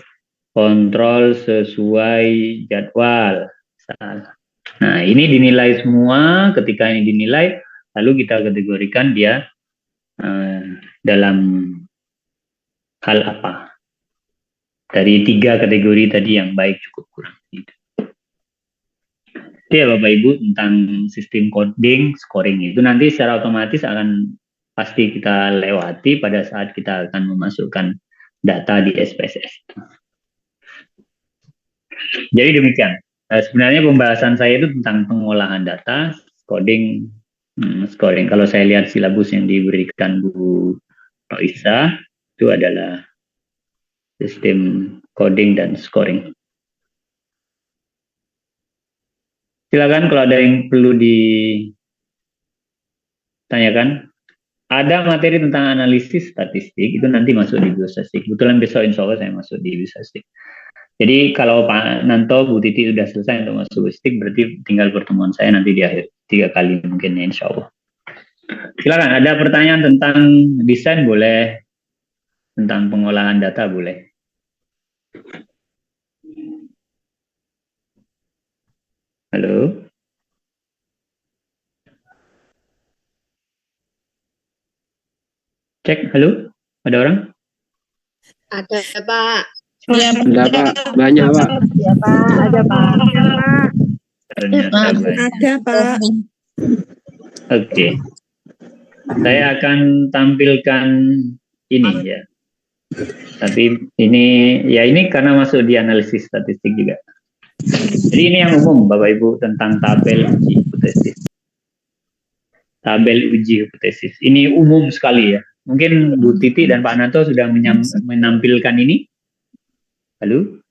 kontrol sesuai jadwal. Nah, ini dinilai semua. Ketika ini dinilai, lalu kita kategorikan dia dalam hal apa. Dari 3 kategori tadi yang baik, cukup, kurang. Itu ya Bapak Ibu tentang sistem coding, scoring. Itu nanti secara otomatis akan pasti kita lewati pada saat kita akan memasukkan data di SPSS. Jadi demikian. Sebenarnya pembahasan saya itu tentang pengolahan data, coding, scoring. Kalau saya lihat silabus yang diberikan Bu Roisa, itu adalah sistem coding dan scoring. Silakan kalau ada yang perlu ditanyakan. Ada materi tentang analisis statistik, itu nanti masuk di biostastik. Kebetulan besok insya Allah saya masuk di biostastik. Jadi kalau Pak Nanto, Bu Titi sudah selesai untuk masuk biostastik, berarti tinggal pertemuan saya nanti di akhir 3 kali mungkin ya insya Allah. Silakan, ada pertanyaan tentang desain boleh, tentang pengolahan data boleh. Halo? Cek, halo? Ada orang? Ada, Pak. Ya, ada Pak, banyak Pak. Ya Pak, ada Pak. Ternyata banyak. Ada, Pak. Oke. Saya akan tampilkan ini ya. Tapi ini karena masuk di analisis statistik juga. Jadi ini yang umum Bapak Ibu tentang tabel uji hipotesis. Tabel uji hipotesis. Ini umum sekali ya. Mungkin Bu Titi dan Pak Nanto sudah menampilkan ini. Halo?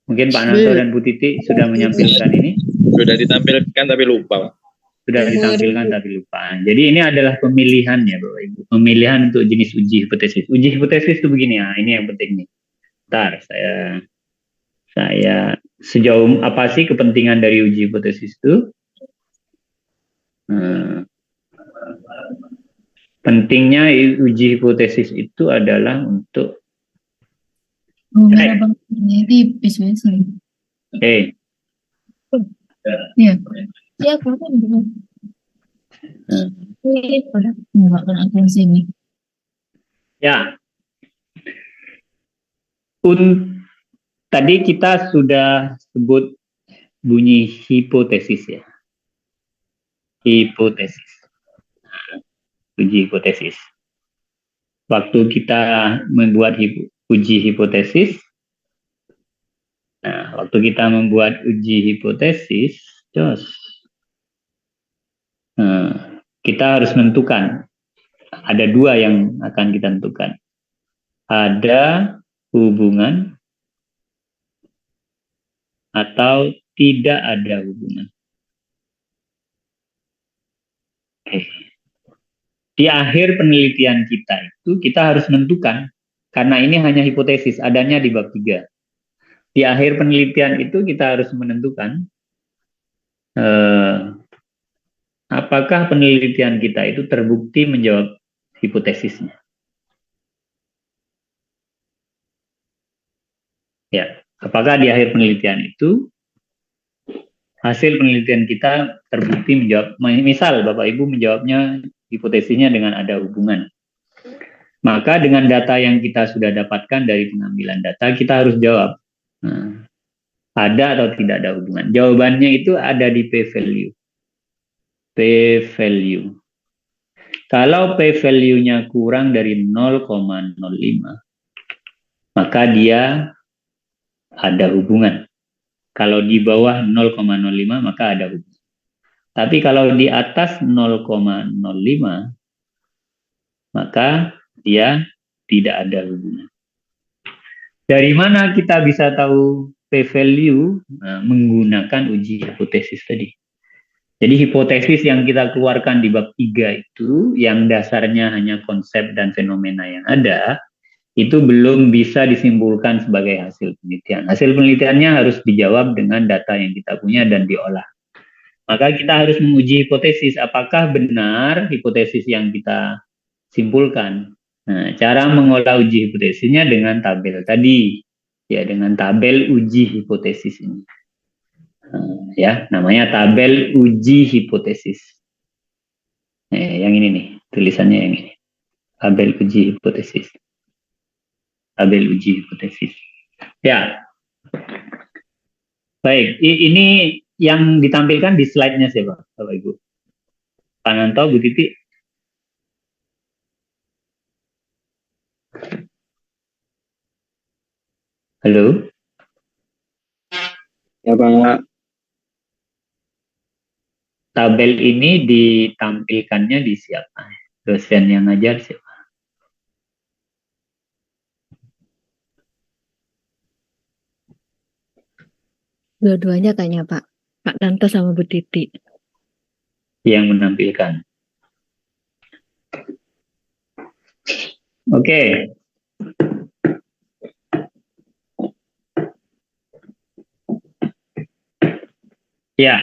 Mungkin Pak Nanto dan Bu Titi sudah menyampaikan ini. Sudah ditampilkan tapi lupa. Sudah ditampilkan tapi lupa. Jadi ini adalah pemilihan ya Bapak Ibu. Pemilihan untuk jenis uji hipotesis. Uji hipotesis itu begini ya. Ini yang penting nih. Bentar, saya sejauh apa sih kepentingan dari uji hipotesis itu? Pentingnya uji hipotesis itu adalah untuk Iya. Iya, kenapa belum? Enggak kena sini. Ya, tadi kita sudah sebut bunyi hipotesis ya. Hipotesis. Uji hipotesis. Waktu kita membuat uji hipotesis, uji hipotesis, kita harus menentukan. Ada dua yang akan kita tentukan. Ada hubungan atau tidak ada hubungan. Oke. Di akhir penelitian kita itu kita harus menentukan, karena ini hanya hipotesis, adanya di bab 3. Di akhir penelitian itu kita harus menentukan apakah penelitian kita itu terbukti menjawab hipotesisnya. Ya, apakah di akhir penelitian itu hasil penelitian kita terbukti menjawab, misal Bapak Ibu menjawabnya hipotesisnya dengan ada hubungan. Maka dengan data yang kita sudah dapatkan dari pengambilan data, kita harus jawab, ada atau tidak ada hubungan. Jawabannya itu ada di p-value. P-value. Kalau p-value-nya kurang dari 0,05, maka dia ada hubungan. Kalau di bawah 0,05, maka ada hubungan. Tapi kalau di atas 0,05, maka dia tidak ada hubungan. Dari mana kita bisa tahu p-value? Menggunakan uji hipotesis tadi. Jadi hipotesis yang kita keluarkan di bab 3 itu, yang dasarnya hanya konsep dan fenomena yang ada, itu belum bisa disimpulkan sebagai hasil penelitian. Hasil penelitiannya harus dijawab dengan data yang kita punya dan diolah. Maka kita harus menguji hipotesis, apakah benar hipotesis yang kita simpulkan. Nah, cara mengolah uji hipotesisnya dengan tabel tadi, ya, dengan tabel uji hipotesis ini. Ya, namanya tabel uji hipotesis. Yang ini nih, tulisannya yang ini. Tabel uji hipotesis. Tabel uji hipotesis. Ya. Baik, ini yang ditampilkan di slide-nya siapa, Bapak Ibu? Pak Nanto, Bu Titi? Halo? Ya, Pak. Tabel ini ditampilkannya di siapa? Dosen yang ngajar siapa? Dua-duanya kayaknya Pak. Pak Nanto sama Bu Titi. Yang menampilkan. Oke. Ya.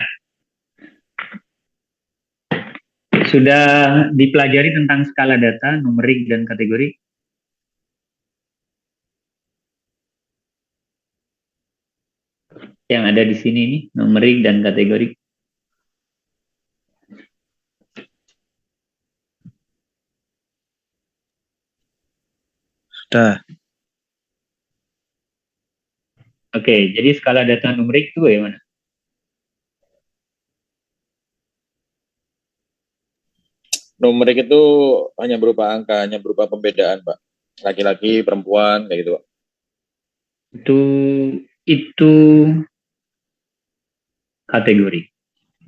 Sudah dipelajari tentang skala data, numerik, dan kategori? Yang ada di sini nih, numerik dan kategori. Sudah. Oke, jadi skala data numerik itu bagaimana? Numerik itu hanya berupa angka, hanya berupa pembedaan, Pak. Laki-laki, perempuan, kayak gitu, Pak. Itu kategori.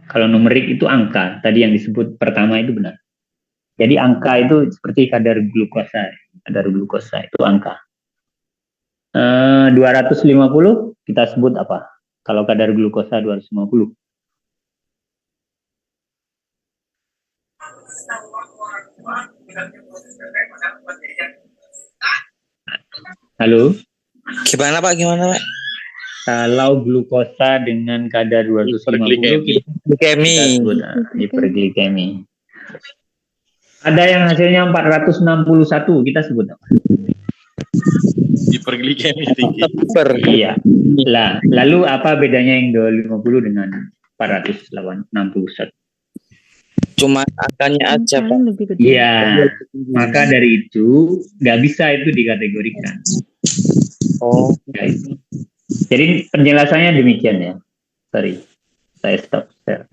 Kalau numerik itu angka, tadi yang disebut pertama itu benar. Jadi angka itu seperti kadar glukosa itu angka. 250 kita sebut apa? Kalau kadar glukosa 250. Halo? Gimana Pak? Kalau glukosa dengan kadar 250 Hiperglikemi. Hiperglikemi. Ada yang hasilnya 461, kita sebut apa? Hiperglikemi tinggi. Iya. Lalu apa bedanya yang 250 dengan 461. Cuma angkanya aja, Pak. Paling lebih gede. Iya, maka dari itu nggak bisa itu dikategorikan. Oh, Guys. Jadi penjelasannya demikian ya. Sorry, saya stop share.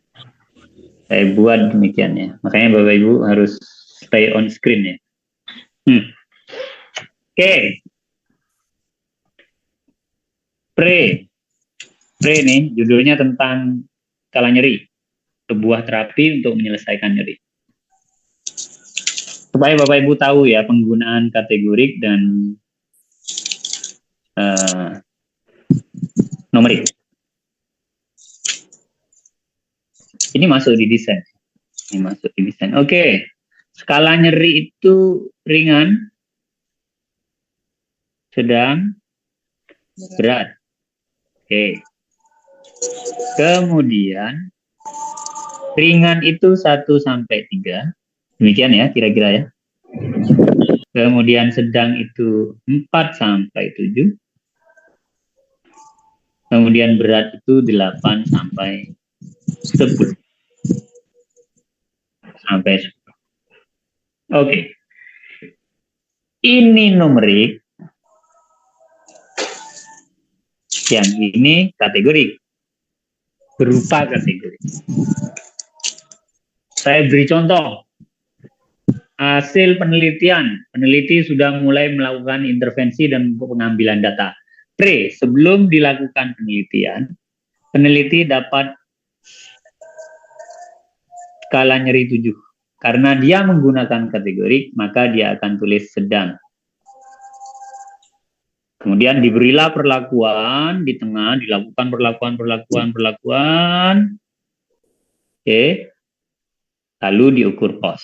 Saya buat demikian ya. Makanya Bapak Ibu harus stay on screen ya. Oke. Pre nih judulnya tentang skala nyeri. Sebuah terapi untuk menyelesaikan nyeri. Supaya Bapak Ibu tahu ya penggunaan kategorik dan numerik. Ini masuk di desain. Oke. Skala nyeri itu ringan, sedang, berat. Oke. Kemudian ringan itu 1 sampai 3. Demikian ya kira-kira ya. Kemudian sedang itu 4 sampai 7. Kemudian berat itu 8 sampai 10. Sampai 10. Oke. Ini numerik. Yang ini kategorik. Berupa kategori. Saya beri contoh. Hasil penelitian. Peneliti sudah mulai melakukan intervensi dan pengambilan data. Sebelum dilakukan penelitian, peneliti dapat skala nyeri 7. Karena dia menggunakan kategorik, maka dia akan tulis sedang. Kemudian diberilah perlakuan, di tengah dilakukan perlakuan. Oke. Lalu diukur pos.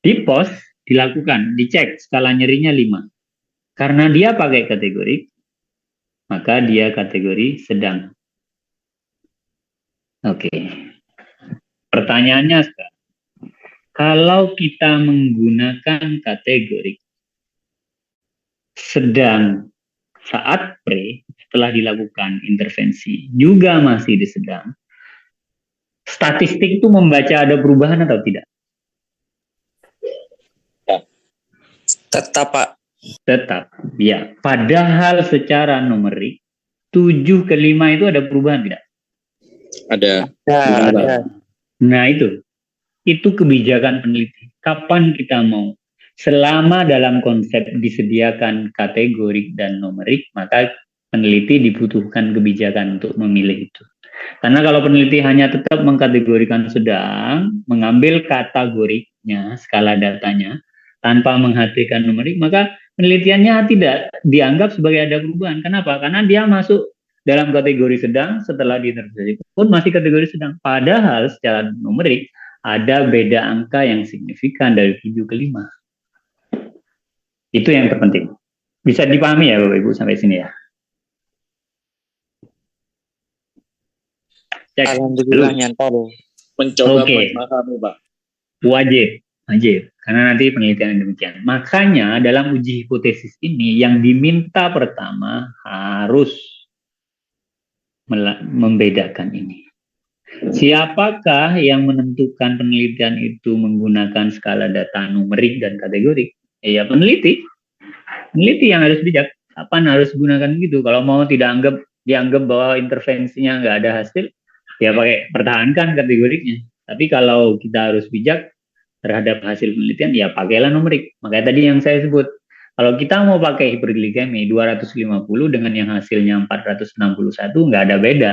Di pos dilakukan, dicek skala nyerinya 5. Karena dia pakai kategorik, maka dia kategori sedang. Oke. Pertanyaannya sekarang, kalau kita menggunakan kategorik sedang saat setelah dilakukan intervensi juga masih di sedang, statistik itu membaca ada perubahan atau tidak? tetap, Pak. Tetap, ya. Padahal secara numerik 7 ke 5 itu ada perubahan tidak? Ada. Ada. Nah itu kebijakan peneliti. Kapan kita mau? Selama dalam konsep disediakan kategorik dan numerik, maka peneliti dibutuhkan kebijakan untuk memilih itu. Karena kalau peneliti hanya tetap mengkategorikan sedang, mengambil kategoriknya, skala datanya, tanpa menghatikan numerik, maka penelitiannya tidak dianggap sebagai ada perubahan. Kenapa? Karena dia masuk dalam kategori sedang, setelah diintervensi pun masih kategori sedang. Padahal secara numerik ada beda angka yang signifikan dari 7 ke 5. Itu yang terpenting. Bisa dipahami ya Bapak Ibu sampai sini ya? Cek. Alhamdulillah nyantol. Mencoba Oke. memahami, Pak. Wajib. Karena nanti penelitian demikian. Makanya dalam uji hipotesis ini yang diminta pertama harus membedakan ini. Siapakah yang menentukan penelitian itu menggunakan skala data numerik dan kategorik? Ya peneliti. Peneliti yang harus bijak. Kapan harus gunakan gitu? Kalau mau dianggap bahwa intervensinya nggak ada hasil, ya pakai pertahankan kategoriknya. Tapi kalau kita harus bijak terhadap hasil penelitian, ya pakailah numerik. Makanya tadi yang saya sebut, kalau kita mau pakai hiperglikemi 250 dengan yang hasilnya 461, nggak ada beda.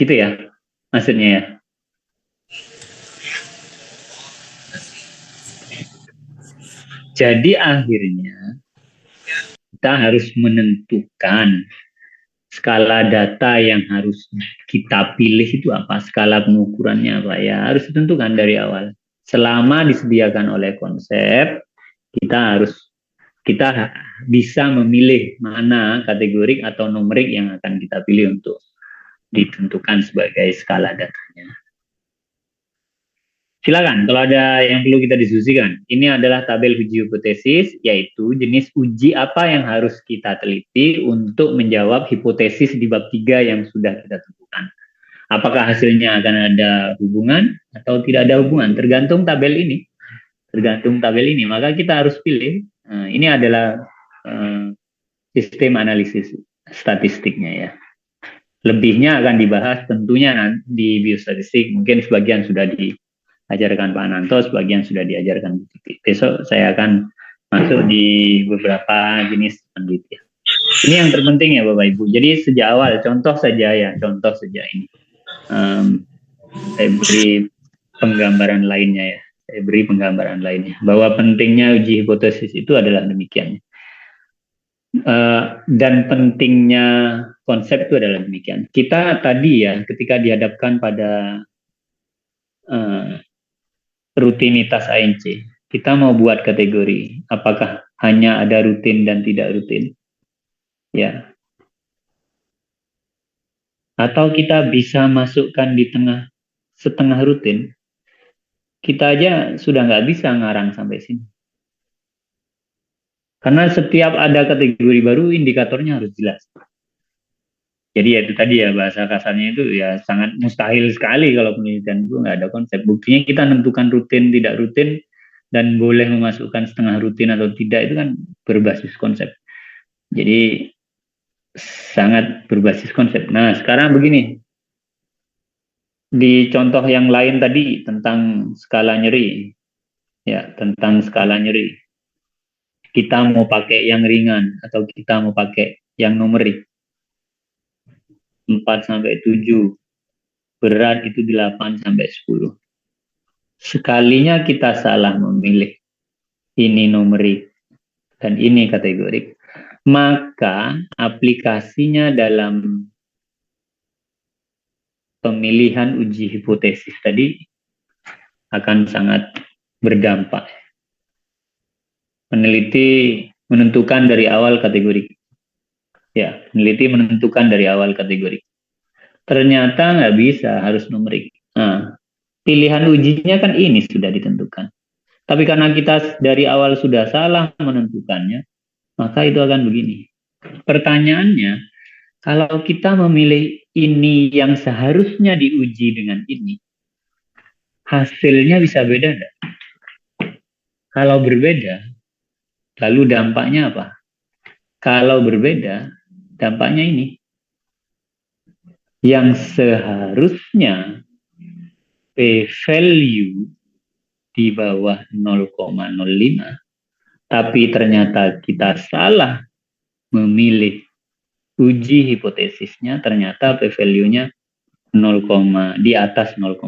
Gitu ya, maksudnya ya. Jadi akhirnya kita harus menentukan skala data yang harus kita pilih itu apa, skala pengukurannya apa, ya harus ditentukan dari awal. Selama disediakan oleh konsep, kita bisa memilih mana kategorik atau numerik yang akan kita pilih untuk ditentukan sebagai skala datanya. Silakan, kalau ada yang perlu kita diskusikan. Ini adalah tabel uji hipotesis, yaitu jenis uji apa yang harus kita teliti untuk menjawab hipotesis di bab 3 yang sudah kita tentukan. Apakah hasilnya akan ada hubungan atau tidak ada hubungan, tergantung tabel ini. Maka kita harus pilih. Ini adalah sistem analisis statistiknya ya. Lebihnya akan dibahas tentunya di biostatistik. Mungkin sebagian sudah diajarkan Pak Ananto, sebagian sudah diajarkan besok saya akan masuk di beberapa jenis penelitian. Ini yang terpenting ya Bapak Ibu. Jadi sejak awal contoh saja ini. Saya beri penggambaran lainnya bahwa pentingnya uji hipotesis itu adalah demikian. Dan pentingnya konsep itu adalah demikian. Kita tadi ya ketika dihadapkan pada rutinitas ANC, kita mau buat kategori apakah hanya ada rutin dan tidak rutin, ya, atau kita bisa masukkan di setengah rutin. Kita aja sudah nggak bisa ngarang sampai sini. Karena setiap ada kategori baru, indikatornya harus jelas. Jadi ya itu tadi ya, bahasa kasarnya itu ya sangat mustahil sekali kalau penelitian itu nggak ada konsep. Buktinya kita menentukan rutin, tidak rutin, dan boleh memasukkan setengah rutin atau tidak, itu kan berbasis konsep. Jadi sangat berbasis konsep. Nah sekarang begini. Di contoh yang lain tadi tentang skala nyeri, ya tentang skala nyeri, kita mau pakai yang ringan atau kita mau pakai yang numerik, 4-7, berat itu 8-10. Sekalinya kita salah memilih ini numerik dan ini kategorik, maka aplikasinya dalam pemilihan uji hipotesis tadi akan sangat berdampak. Peneliti menentukan dari awal kategori. Ya, peneliti menentukan dari awal kategori. Ternyata nggak bisa, harus numerik. Nah, pilihan ujinya kan ini sudah ditentukan. Tapi karena kita dari awal sudah salah menentukannya, maka itu akan begini. Pertanyaannya, kalau kita memilih ini yang seharusnya diuji dengan ini, hasilnya bisa beda enggak? Kalau berbeda, lalu dampaknya apa? Kalau berbeda, dampaknya ini. Yang seharusnya p-value di bawah 0,05, tapi ternyata kita salah memilih uji hipotesisnya, ternyata p-value-nya di atas 0,05.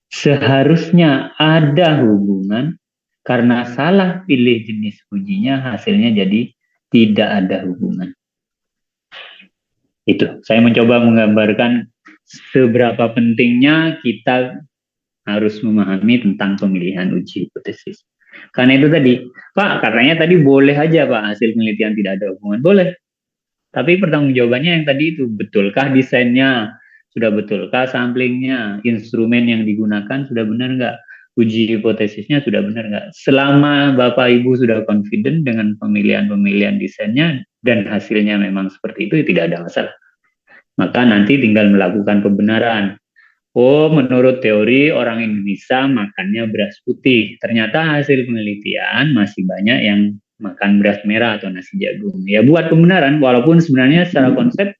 Seharusnya ada hubungan, karena salah pilih jenis ujinya, hasilnya jadi tidak ada hubungan. Itu, saya mencoba menggambarkan seberapa pentingnya kita harus memahami tentang pemilihan uji hipotesis. Karena itu tadi, Pak, katanya tadi boleh aja Pak, hasil penelitian tidak ada hubungan. Boleh. Tapi pertanggungjawabannya yang tadi itu, betulkah desainnya, sudah betulkah samplingnya, instrumen yang digunakan sudah benar nggak, uji hipotesisnya sudah benar nggak. Selama Bapak Ibu sudah confident dengan pemilihan desainnya dan hasilnya memang seperti itu, tidak ada masalah. Maka nanti tinggal melakukan pembenaran. Oh, menurut teori orang Indonesia makannya beras putih. Ternyata hasil penelitian masih banyak yang makan beras merah atau nasi jagung. Ya buat pembenaran, walaupun sebenarnya secara konsep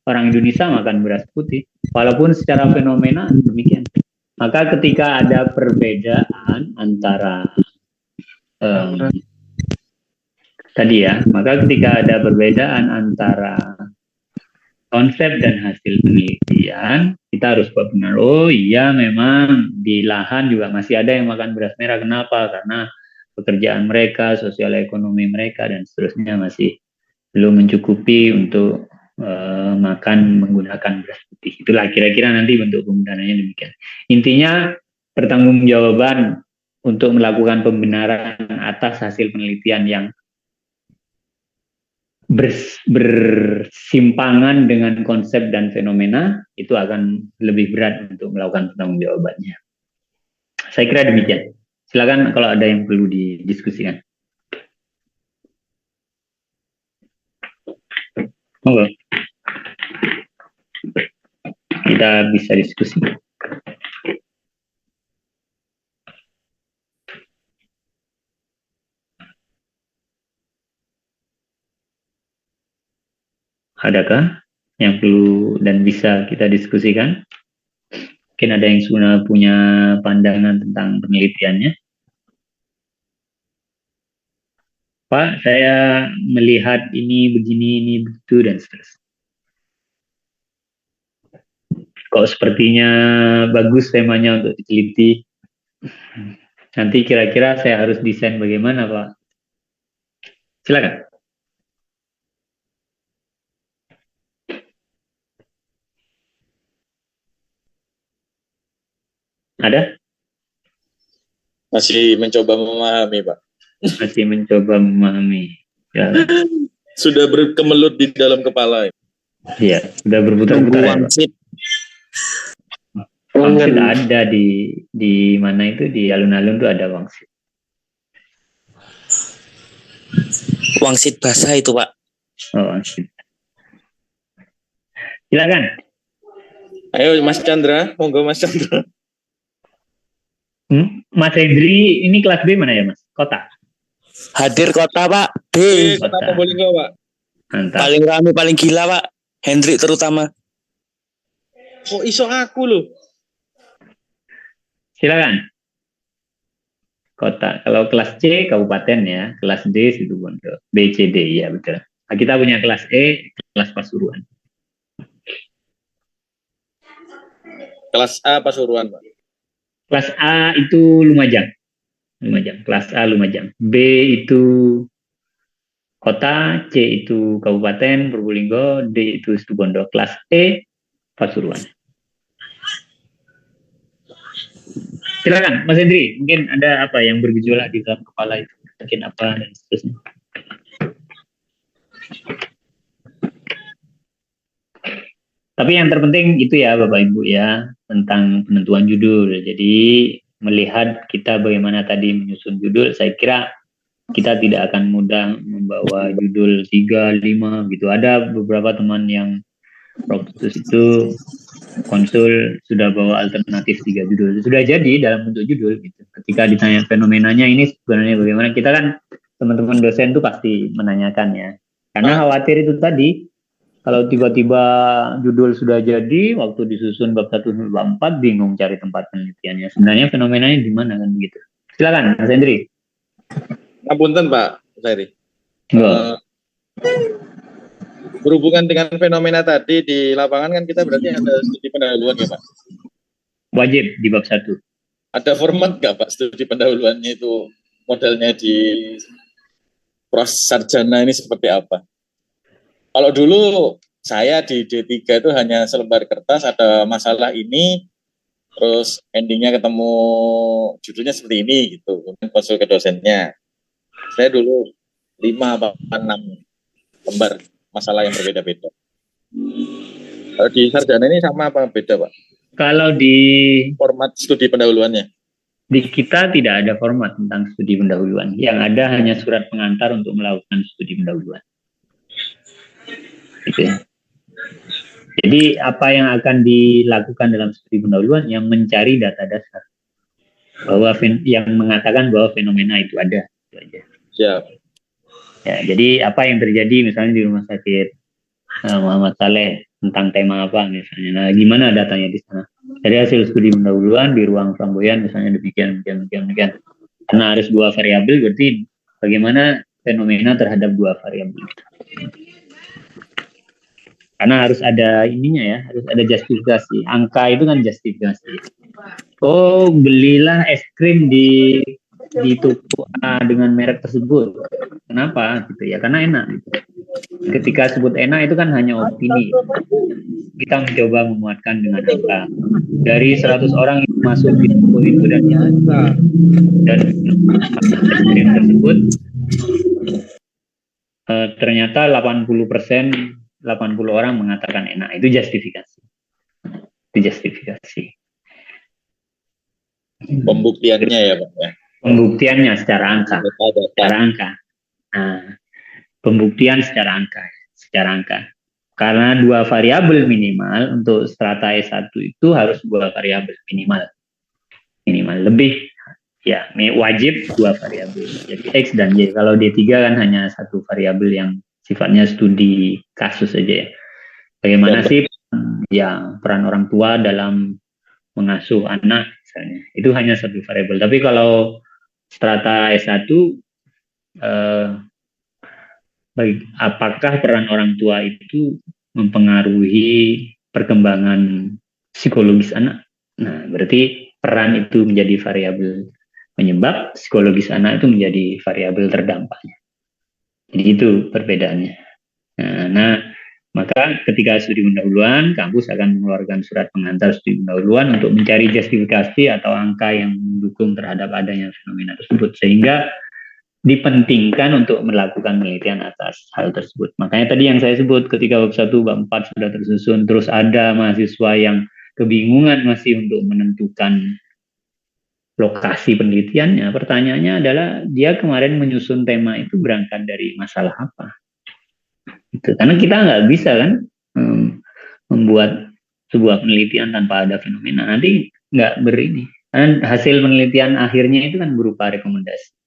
orang Indonesia makan beras putih, walaupun secara fenomena demikian. Maka ketika ada perbedaan antara maka ketika ada perbedaan antara konsep dan hasil penelitian, kita harus buat benar. Oh iya, memang di lahan juga masih ada yang makan beras merah. Kenapa? Karena pekerjaan mereka, sosial ekonomi mereka, dan seterusnya masih belum mencukupi untuk makan menggunakan beras putih. Itulah kira-kira nanti bentuk pembenarannya demikian. Intinya pertanggungjawaban untuk melakukan pembenaran atas hasil penelitian yang bersimpangan dengan konsep dan fenomena itu akan lebih berat untuk melakukan pertanggungjawabannya. Saya kira demikian. Silakan kalau ada yang perlu didiskusikan. Monggo. Kita bisa diskusi. Adakah yang perlu dan bisa kita diskusikan? Mungkin ada yang sudah punya pandangan tentang penelitiannya. Pak, saya melihat ini begini, ini begitu, dan seterusnya. Kok sepertinya bagus temanya untuk diteliti. Nanti kira-kira saya harus desain bagaimana, Pak? Silakan. Ada? Masih mencoba memahami, Pak. Masih mencoba memahami. Ya, Sudah berkemelut di dalam kepala. iya, sudah berputar-putar. Ya, Pak. Wangsit. Wangsit ada di mana itu, di alun-alun itu ada wangsit. Wangsit basah itu, Pak. Oh, wangsit. Silakan. Ayo Mas Chandra, monggo Mas Chandra. Mas Hendri, ini kelas B mana ya, Mas? Kota. Hadir kota, Pak. B. Kota Probolinggo, Pak. Mantap. Paling rame, paling gila, Pak. Hendrik terutama. Kok iso aku loh? Silakan. Kota. Kalau kelas C kabupaten ya, kelas D Situbondo, B, C, D ya betul. Nah, kita punya kelas E, kelas Pasuruan. Kelas A Pasuruan, Pak. Kelas A itu Lumajang. Kelas A Lumajang. B itu kota, C itu kabupaten Probolinggo, D itu Situbondo. Kelas E Pasuruan. Silakan Mas Hendri, mungkin ada apa yang bergejolak di dalam kepala itu, mungkin apa dan seterusnya. Tapi yang terpenting itu ya Bapak Ibu ya, tentang penentuan judul. Jadi melihat kita bagaimana tadi menyusun judul, saya kira kita tidak akan mudah membawa judul 3, 5 gitu. Ada beberapa teman yang Propsus itu konsul sudah bawa alternatif 3 judul. Sudah jadi dalam bentuk judul gitu. Ketika ditanya fenomenanya ini sebenarnya bagaimana, kita kan teman-teman dosen itu pasti menanyakan ya. Karena khawatir itu tadi, kalau tiba-tiba judul sudah jadi, waktu disusun bab 1 sampai bab 4 bingung cari tempat penelitiannya. Sebenarnya fenomenanya di mana kan begitu. Silakan Mas Hendri. Ngapunten Pak Sairi. Berhubungan dengan fenomena tadi di lapangan kan kita berarti ada studi pendahuluan ya Pak? Wajib di bab 1. Ada format nggak Pak studi pendahuluannya itu, modelnya di prasarjana ini seperti apa? Kalau dulu saya di D3 itu hanya selembar kertas, ada masalah ini, terus endingnya ketemu judulnya seperti ini gitu, kemudian konsul ke dosennya. Saya dulu 5 apa 6 lembar masalah yang berbeda-beda. Kalau di sarjana ini sama apa beda Pak? Kalau di Format studi pendahuluannya? Di kita tidak ada format tentang studi pendahuluan. Yang ada hanya surat pengantar untuk melakukan studi pendahuluan. Gitu ya. Jadi apa yang akan dilakukan dalam studi pendahuluan yang mencari data dasar bahwa yang mengatakan bahwa fenomena itu ada, itu aja. Siap. Ya, jadi apa yang terjadi misalnya di rumah sakit Muhammad Saleh tentang tema apa misalnya, nah gimana datanya di sana? Dari hasil studi pendahuluan di ruang Flamboyan misalnya demikian. Karena harus 2 variabel, berarti bagaimana fenomena terhadap 2 variabel. Karena harus ada ininya ya, harus ada justifikasi. Angka itu kan justifikasi. Oh, belilah es krim di toko A dengan merek tersebut. Kenapa? Gitu ya, karena enak. Gitu. Ketika sebut enak itu kan hanya opini. Kita mencoba memuatkan dengan angka. Dari 100 orang yang masuk di toko itu dan es krim tersebut, ternyata 80% 80 orang mengatakan enak. Itu justifikasi. Pembuktiannya ya Pak ya. Pembuktiannya secara angka. Data-data. Secara angka. Nah, pembuktian secara angka. Karena 2 variabel minimal untuk strata S1 itu harus 2 variabel minimal lebih ya wajib 2 variabel, jadi X dan Y. Kalau D3 kan hanya 1 variabel yang sifatnya studi kasus saja ya. Bagaimana sih ya peran orang tua dalam mengasuh anak misalnya, itu hanya 1 variabel. Tapi kalau strata S1 apakah peran orang tua itu mempengaruhi perkembangan psikologis anak? Nah, berarti peran itu menjadi variabel penyebab, psikologis anak itu menjadi variabel terdampaknya. Jadi itu perbedaannya. Nah, maka ketika studi pendahuluan, kampus akan mengeluarkan surat pengantar studi pendahuluan untuk mencari justifikasi atau angka yang mendukung terhadap adanya fenomena tersebut, sehingga dipentingkan untuk melakukan penelitian atas hal tersebut. Makanya tadi yang saya sebut, ketika bab 1, bab 4 sudah tersusun, terus ada mahasiswa yang kebingungan masih untuk menentukan lokasi penelitiannya, pertanyaannya adalah dia kemarin menyusun tema itu berangkat dari masalah apa? Itu. Karena kita nggak bisa kan membuat sebuah penelitian tanpa ada fenomena, nanti nggak berini. Karena hasil penelitian akhirnya itu kan berupa rekomendasi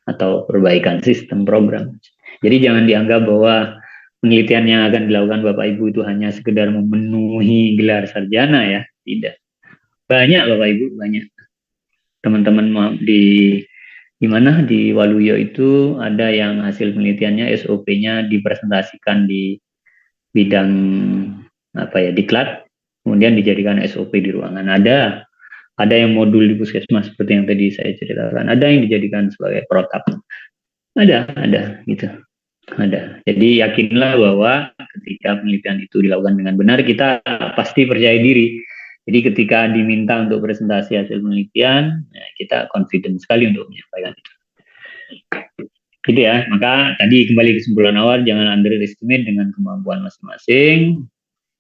atau perbaikan sistem program. Jadi jangan dianggap bahwa penelitian yang akan dilakukan Bapak Ibu itu hanya sekedar memenuhi gelar sarjana ya, tidak. Banyak Bapak Ibu, banyak. Teman-teman di mana di Waluyo itu ada yang hasil penelitiannya SOP-nya dipresentasikan di bidang diklat, kemudian dijadikan SOP di ruangan. Ada yang modul di puskesmas seperti yang tadi saya ceritakan, ada yang dijadikan sebagai protap, ada gitu, ada. Jadi yakinlah bahwa ketika penelitian itu dilakukan dengan benar, kita pasti percaya diri. Jadi ketika diminta untuk presentasi hasil penelitian, ya kita confident sekali untuk menyampaikan itu. Gitu ya. Maka tadi kembali kesimpulan awal, jangan underestimate dengan kemampuan masing-masing.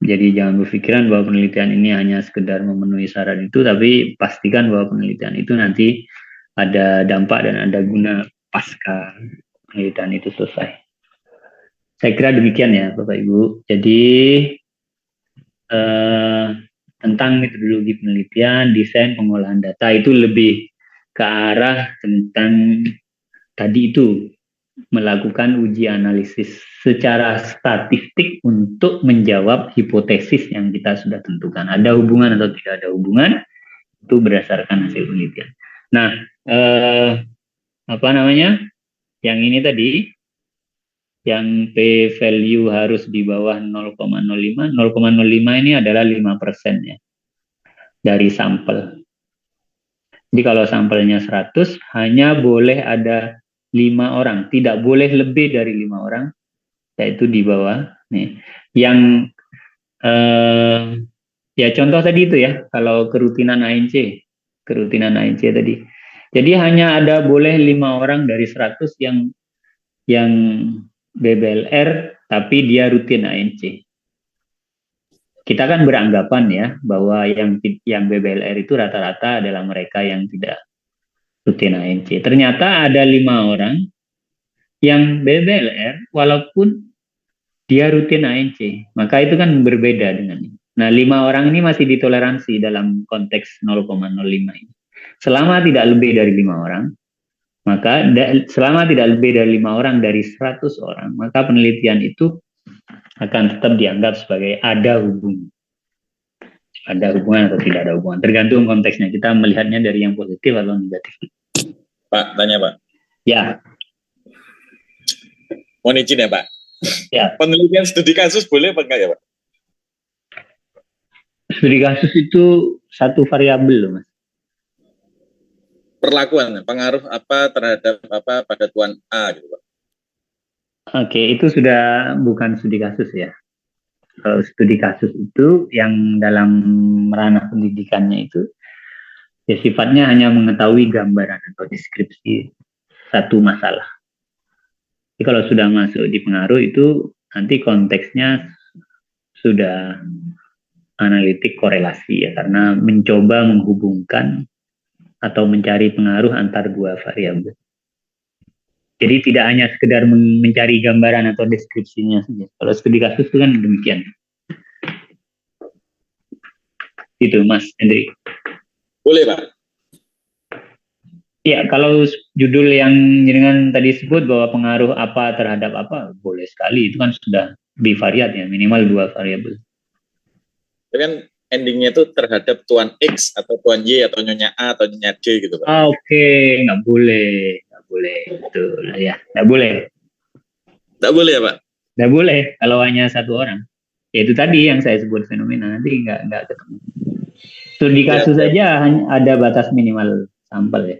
Jadi jangan berpikiran bahwa penelitian ini hanya sekedar memenuhi syarat itu, tapi pastikan bahwa penelitian itu nanti ada dampak dan ada guna pasca penelitian itu selesai. Saya kira demikian ya Bapak Ibu. Jadi tentang metodologi penelitian, desain, pengolahan data itu lebih ke arah tentang tadi itu, melakukan uji analisis secara statistik untuk menjawab hipotesis yang kita sudah tentukan. Ada hubungan atau tidak ada hubungan, itu berdasarkan hasil penelitian. Nah, yang ini tadi, yang P value harus di bawah 0,05. 0,05 ini adalah 5% ya, dari sampel. Jadi kalau sampelnya 100, hanya boleh ada 5 orang, tidak boleh lebih dari 5 orang, yaitu di bawah. Nih, yang ya contoh tadi itu ya, kalau kerutinan ANC tadi. Jadi hanya ada boleh 5 orang dari 100 yang BBLR, tapi dia rutin ANC. Kita kan beranggapan ya bahwa yang BBLR itu rata-rata adalah mereka yang tidak rutin ANC. Ternyata ada 5 orang yang BBLR walaupun dia rutin ANC. Maka itu kan berbeda dengan ini. Nah, 5 orang ini masih ditoleransi dalam konteks 0,05 ini. Selama tidak lebih dari 5 orang, maka selama tidak lebih dari 5 orang dari 100 orang, maka penelitian itu akan tetap dianggap sebagai ada hubungan. Ada hubungan atau tidak ada hubungan, tergantung konteksnya. Kita melihatnya dari yang positif atau negatif. Pak, tanya Pak. Ya. Mohon izin ya Pak. Ya. Penelitian studi kasus boleh apa enggak ya Pak? Studi kasus itu 1 variabel loh Mas. Perlakuan, pengaruh apa terhadap apa pada tuan A gitu Pak. Oke, itu sudah bukan studi kasus ya. Kalau studi kasus itu yang dalam ranah pendidikannya itu ya sifatnya hanya mengetahui gambaran atau deskripsi satu masalah. Jadi kalau sudah masuk di pengaruh itu nanti konteksnya sudah analitik korelasi ya, karena mencoba menghubungkan atau mencari pengaruh antar dua variabel. Jadi tidak hanya sekedar mencari gambaran atau deskripsinya saja. Kalau studi kasus itu kan demikian. Itu Mas Hendri. Boleh, Pak. Ya, kalau judul yang jenengan tadi sebut bahwa pengaruh apa terhadap apa, boleh sekali. Itu kan sudah bivariat ya, minimal dua variabel. Itu kan endingnya itu terhadap tuan X atau tuan Y atau nyonya A atau nyonya D gitu, Pak. Oke, nggak boleh. Betul ya, nggak boleh. Nggak boleh ya, Pak? Nggak boleh kalau hanya satu orang. Ya, itu tadi yang saya sebut fenomena, nanti nggak ketemu. Studi kasus saja ada batas minimal sampel ya.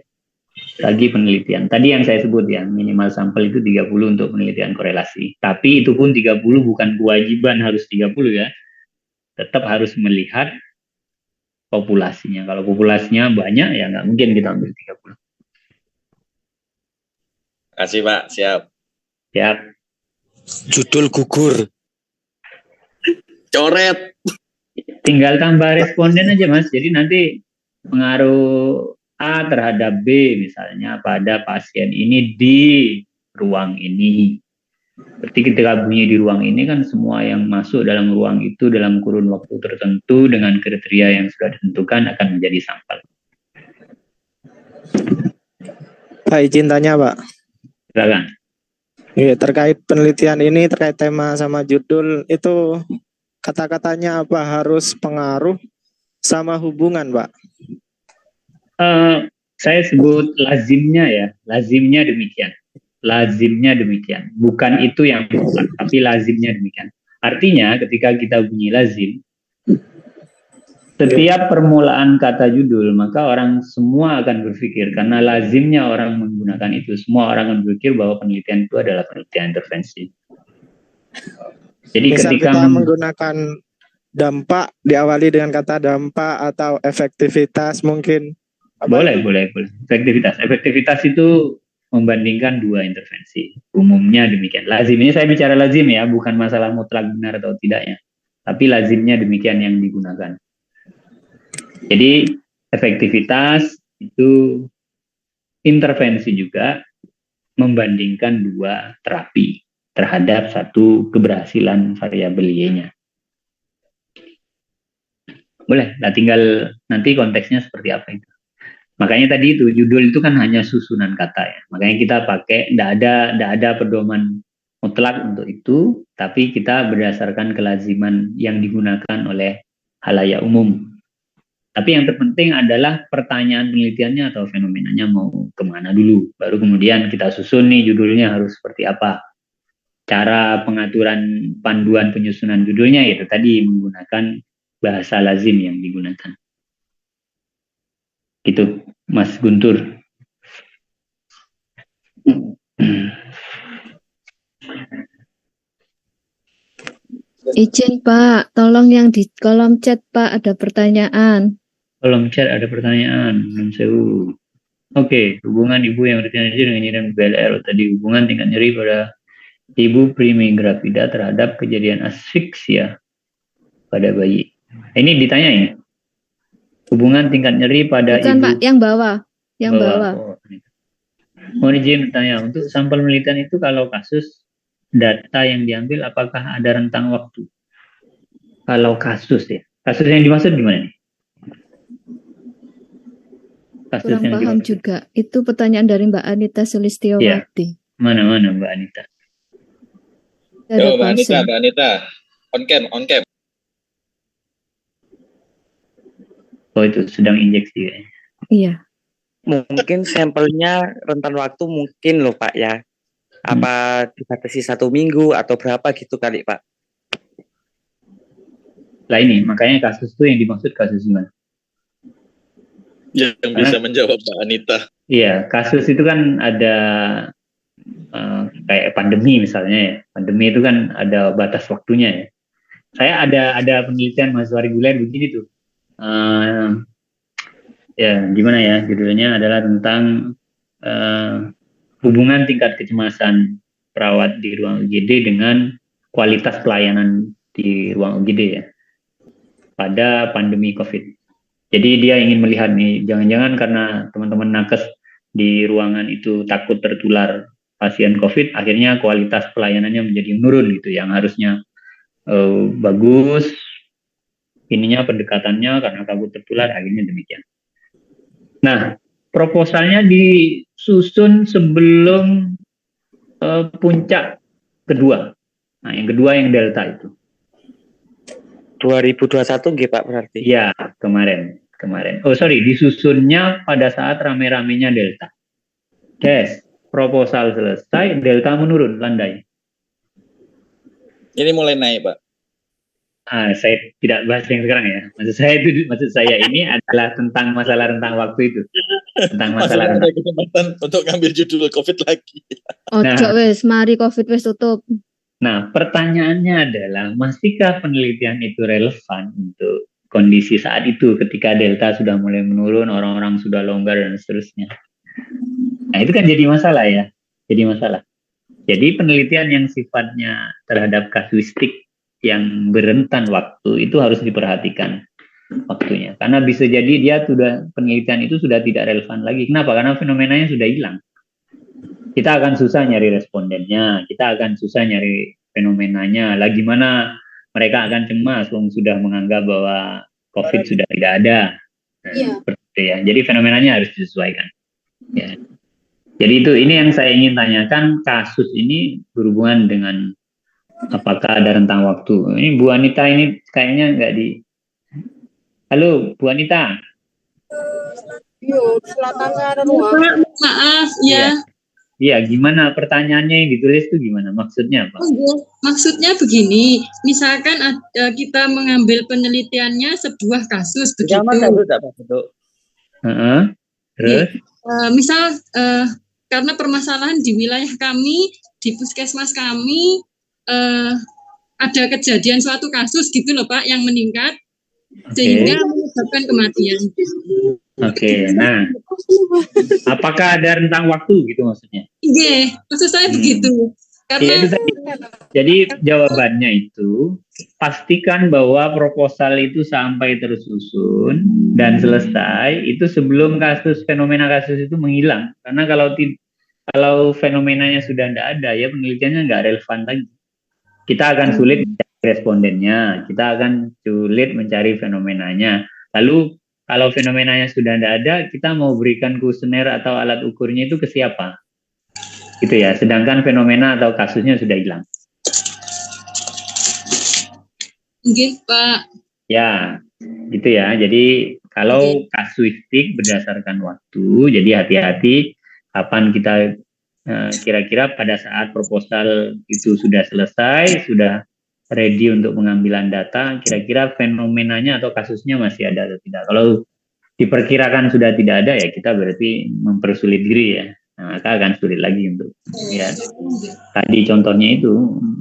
Bagi penelitian. Tadi yang saya sebut ya, minimal sampel itu 30 untuk penelitian korelasi. Tapi itu pun 30 bukan kewajiban harus 30 ya. Tetap harus melihat populasinya. Kalau populasinya banyak ya nggak mungkin kita ambil 30. Kasih, Pak. Siap. Siap. Judul gugur. Coret. Tinggal tambah responden aja Mas. Jadi nanti pengaruh A terhadap B misalnya pada pasien ini di ruang ini. Berarti ketika bunyi di ruang ini kan semua yang masuk dalam ruang itu dalam kurun waktu tertentu dengan kriteria yang sudah ditentukan akan menjadi sampel. Pak, izin tanya, Pak. Silakan. Ya, terkait penelitian ini, terkait tema sama judul itu kata-katanya apa? Harus pengaruh sama hubungan, Pak? Saya sebut lazimnya ya, lazimnya demikian. Lazimnya demikian. Bukan itu yang mutlak, tapi lazimnya demikian. Artinya ketika kita bunyi lazim, setiap permulaan kata judul, maka orang semua akan berpikir, karena lazimnya orang menggunakan itu, semua orang akan berpikir bahwa penelitian itu adalah penelitian intervensi. Jadi misal ketika kita menggunakan dampak, diawali dengan kata dampak atau efektivitas mungkin. Boleh. Efektivitas itu membandingkan dua intervensi. Umumnya demikian. Lazim ini saya bicara lazim ya, bukan masalah mutlak benar atau tidaknya. Tapi lazimnya demikian yang digunakan. Jadi efektivitas itu intervensi juga membandingkan dua terapi terhadap satu keberhasilan variabel Y-nya. Boleh, nah tinggal nanti konteksnya seperti apa itu. Makanya tadi itu judul itu kan hanya susunan kata ya. Makanya kita pakai tidak ada pedoman mutlak untuk itu, tapi kita berdasarkan kelaziman yang digunakan oleh halayak umum. Tapi yang terpenting adalah pertanyaan penelitiannya atau fenomenanya mau kemana dulu. Baru kemudian kita susun nih judulnya harus seperti apa. Cara pengaturan panduan penyusunan judulnya itu tadi menggunakan bahasa lazim yang digunakan. Gitu, Mas Guntur. Izin Pak, tolong yang di kolom chat Pak ada pertanyaan. Kolom chat ada pertanyaan. Oke, hubungan ibu yang bertanya dengan nyeri BLR tadi, hubungan tingkat nyeri pada ibu primigravida terhadap kejadian asfiksia pada bayi. Ini ditanyain. Hubungan tingkat nyeri pada Bukan ibu. Pak, yang bawah. Yang bawah. Mohon izin bertanya, untuk sampel penelitian itu kalau kasus data yang diambil apakah ada rentang waktu? Kalau kasus ya. Kasus yang dimaksud gimana nih? Kasus Kurang yang paham dimaksud. juga. Itu pertanyaan dari Mbak Anita Sulistiowati. Mana Mbak Anita? Ada Yo, Mbak pause. Anita. On cam. Oh itu sedang injeksi ya. Iya. Mungkin sampelnya rentan waktu mungkin loh Pak ya. Apa dibatasi 1 minggu atau berapa gitu kali Pak? Lah ini makanya kasus itu yang dimaksud kasus gimana? Yang bisa menjawab Mbak Anita. Iya, kasus itu kan ada kayak pandemi misalnya ya. Pandemi itu kan ada batas waktunya ya. Saya ada penelitian mahasiswa reguler begini tuh. Ya gimana ya, judulnya adalah tentang hubungan tingkat kecemasan perawat di ruang UGD dengan kualitas pelayanan di ruang UGD ya pada pandemi COVID. Jadi dia ingin melihat nih, jangan-jangan karena teman-teman nakes di ruangan itu takut tertular pasien COVID, akhirnya kualitas pelayanannya menjadi menurun gitu, yang harusnya bagus, ininya pendekatannya karena takut tertular, akhirnya demikian. Nah, proposalnya disusun sebelum puncak kedua. Nah, yang kedua yang Delta itu. 2021 nggih Pak berarti. Iya, kemarin. Oh sorry, disusunnya pada saat rame-ramenya Delta. Proposal selesai, Delta menurun, landai. Ini mulai naik, Pak. Saya tidak bahas yang sekarang ya. Maksud saya ini adalah tentang masalah rentang waktu itu. Tentang masalah ada kesempatan untuk ngambil judul COVID lagi. Ojo wes, mari COVID wes tutup. Nah, pertanyaannya adalah, masihkah penelitian itu relevan untuk kondisi saat itu ketika Delta sudah mulai menurun, orang-orang sudah longgar dan seterusnya. Nah, itu kan jadi masalah ya. Jadi penelitian yang sifatnya terhadap kasuistik yang berentan waktu itu harus diperhatikan waktunya. Karena bisa jadi penelitian itu sudah tidak relevan lagi. Kenapa? Karena fenomenanya sudah hilang. Kita akan susah nyari respondennya, kita akan susah nyari fenomenanya. Lagi mana mereka akan cemas, sudah menganggap bahwa COVID sudah tidak ada. Seperti itu ya. Jadi fenomenanya harus disesuaikan. Ya. Jadi ini yang saya ingin tanyakan, kasus ini berhubungan dengan apakah ada rentang waktu. Ini Bu Anita ini kayaknya nggak di. Halo Bu Anita. Selatan saya ada ruang. Maaf ya. Iya, gimana pertanyaannya yang ditulis itu gimana? Maksudnya apa? Maksudnya begini, misalkan kita mengambil penelitiannya sebuah kasus begitu. Terus? Misal karena permasalahan di wilayah kami, di puskesmas kami ada kejadian suatu kasus gitu loh Pak yang meningkat sehingga menyebabkan kematian. Oke, nah, apakah ada rentang waktu gitu maksudnya? Iya, maksud saya begitu. Karena jadi jawabannya itu pastikan bahwa proposal itu sampai tersusun dan selesai itu sebelum fenomena kasus itu menghilang. Karena kalau fenomenanya sudah tidak ada, ya penelitiannya nggak relevan lagi. Kita akan sulit mencari respondennya, kita akan sulit mencari fenomenanya. Lalu kalau fenomenanya sudah tidak ada, kita mau berikan kuesioner atau alat ukurnya itu ke siapa? Gitu ya, sedangkan fenomena atau kasusnya sudah hilang. Oke, Pak. Ya, gitu ya. Jadi kalau kasuistik berdasarkan waktu, jadi hati-hati kapan kita kira-kira pada saat proposal itu sudah selesai, sudah ready untuk pengambilan data, kira-kira fenomenanya atau kasusnya masih ada atau tidak. Kalau diperkirakan sudah tidak ada, ya kita berarti mempersulit diri ya. Nah, maka akan sulit lagi untuk ya. Tadi contohnya itu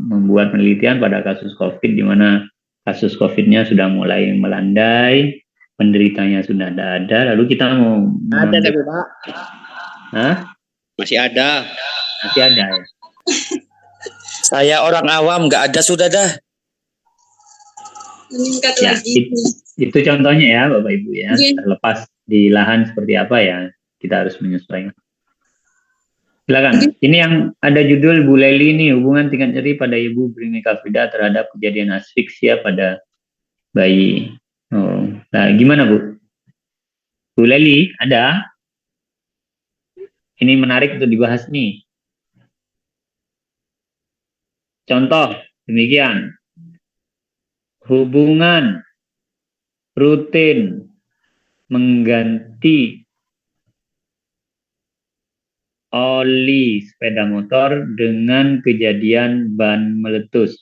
membuat penelitian pada kasus COVID di mana kasus COVID-nya sudah mulai melandai, penderitanya sudah tidak ada, lalu kita mau Ada tapi Pak. Hah? Masih ada ya. Saya orang awam, nggak ada sudah dah. Meningkat Ya, lagi. itu contohnya ya Bapak Ibu ya. Terlepas di lahan seperti apa ya, kita harus menyesuaikan. Silakan. Ini yang ada judul Bu Leli ini, hubungan tingkat nyeri pada ibu Brimika Frida terhadap kejadian asfiksia pada bayi. Oh, nah gimana Bu? Bu Leli ada? Ini menarik untuk dibahas nih. Contoh demikian. Hubungan rutin mengganti oli sepeda motor dengan kejadian ban meletus.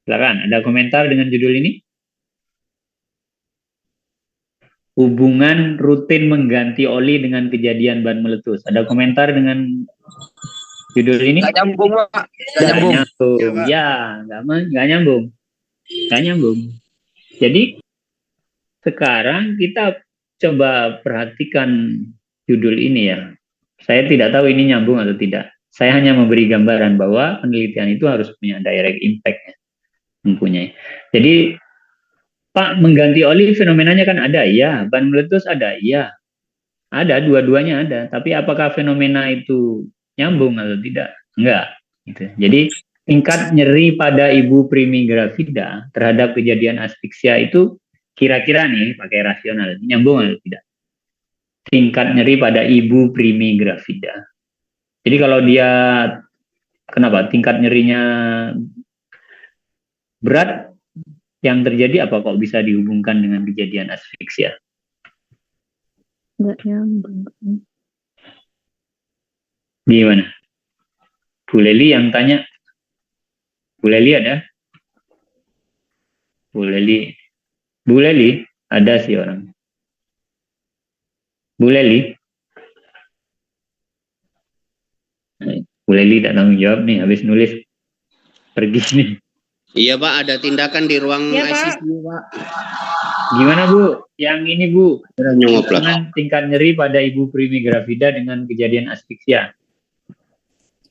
Silakan, ada komentar dengan judul ini? Hubungan rutin mengganti oli dengan kejadian ban meletus. Ada komentar dengan judul ini? Nggak nyambung Pak. Nggak nyambung. Ya, nggak nyambung. Nggak nyambung. Jadi sekarang kita coba perhatikan judul ini ya. Saya tidak tahu ini nyambung atau tidak. Saya hanya memberi gambaran bahwa penelitian itu harus punya direct impact. mempunyai. Jadi Pak, mengganti oli fenomenanya kan ada, iya. Ban meletus ada, iya. Ada, dua-duanya ada. Tapi apakah fenomena itu nyambung atau tidak? Enggak. Gitu. Jadi tingkat nyeri pada ibu primi gravida terhadap kejadian asfiksia itu kira-kira nih pakai rasional, nyambung atau tidak? Tingkat nyeri pada ibu primi gravida. Jadi kalau dia, kenapa? Tingkat nyerinya berat, yang terjadi apa kok bisa dihubungkan dengan kejadian asfiksia? Enggak nyambung. Gimana? Bu Leli yang tanya. Bu Leli ada? Bu Leli ada sih orang. Bu Leli tidak tanggung jawab nih, habis nulis pergi nih. Iya Pak, ada tindakan di ruang Iya, Pak. ICU Pak. Gimana Bu? Yang ini Bu, Nyongop lah. dengan tingkat nyeri pada ibu primi gravida dengan kejadian asfiksia.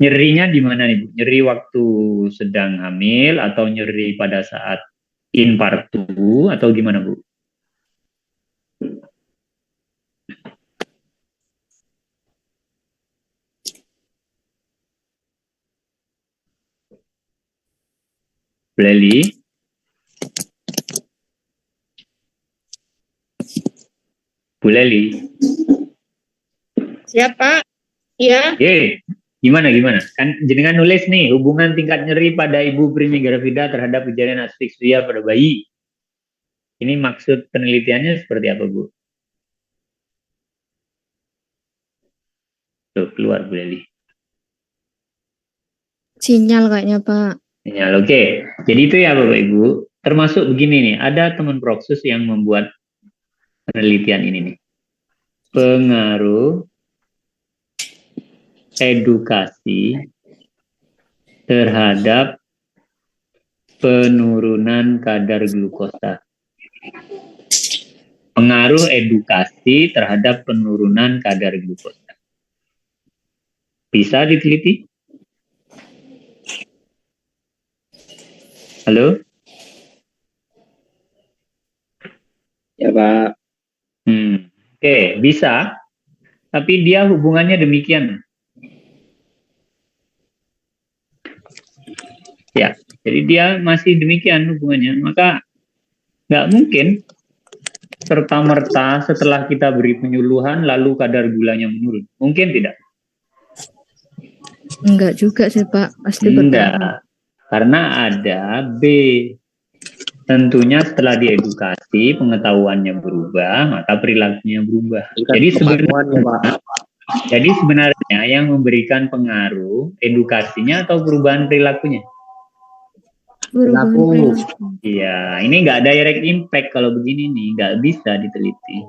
Nyerinya di mana nih Bu? Nyeri waktu sedang hamil atau nyeri pada saat infartu atau gimana Bu? Leli? Bu Leli? Siapa? Iya. Gimana? Kan jenengan nulis nih, hubungan tingkat nyeri pada ibu primi gravida terhadap kejadian asfiksia pada bayi. Ini maksud penelitiannya seperti apa, Bu? Tuh, keluar Bu Leli. Sinyal kayaknya, Pak. Sinyal, oke. Jadi itu ya Bapak Ibu, termasuk begini nih, ada teman Proksus yang membuat penelitian ini nih. Pengaruh edukasi terhadap penurunan kadar glukosa. Pengaruh edukasi terhadap penurunan kadar glukosa. Bisa diteliti? Halo? Ya Pak. Oke, bisa. Tapi dia hubungannya demikian. Ya, jadi dia masih demikian hubungannya. Maka nggak mungkin serta-merta setelah kita beri penyuluhan lalu kadar gulanya menurun. Mungkin tidak? Enggak juga sih Pak, pasti bertambah. Enggak. Karena ada B. Tentunya setelah diedukasi, pengetahuannya berubah, maka perilakunya berubah. Jadi sebenarnya yang memberikan pengaruh edukasinya atau perubahan perilakunya? Perilaku. Iya, ini nggak direct impact kalau begini nih, nggak bisa diteliti.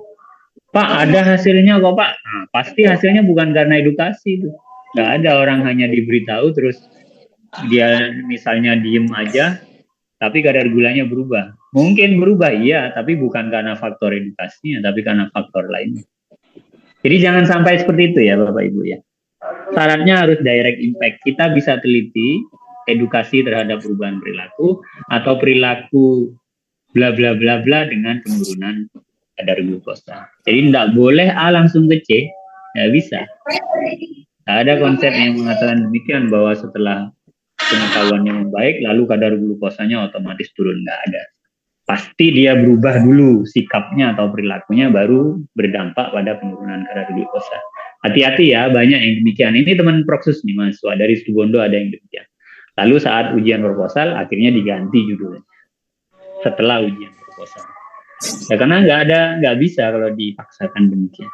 Pak, ada hasilnya kok Pak. Nah, pasti hasilnya bukan karena edukasi itu. Nggak ada orang hanya diberitahu terus dia misalnya diem aja, tapi kadar gulanya berubah. Mungkin berubah, iya, tapi bukan karena faktor edukasinya, tapi karena faktor lainnya. Jadi jangan sampai seperti itu ya Bapak Ibu ya. Syaratnya harus direct impact. Kita bisa teliti edukasi terhadap perubahan perilaku atau perilaku bla bla bla bla dengan penurunan kadar glukosa. Jadi tidak boleh A langsung ke C, nggak bisa. Tidak ada konsep yang mengatakan demikian bahwa setelah pengetahuannya membaik lalu kadar glukosanya otomatis turun, nggak ada. Pasti dia berubah dulu sikapnya atau perilakunya baru berdampak pada penurunan kadar glukosa. Hati-hati ya, banyak yang demikian. Ini teman Proksus nih mahasiswa dari Situbondo ada yang demikian. Lalu saat ujian proposal akhirnya diganti judulnya setelah ujian proposal. Ya karena nggak bisa kalau dipaksakan demikian.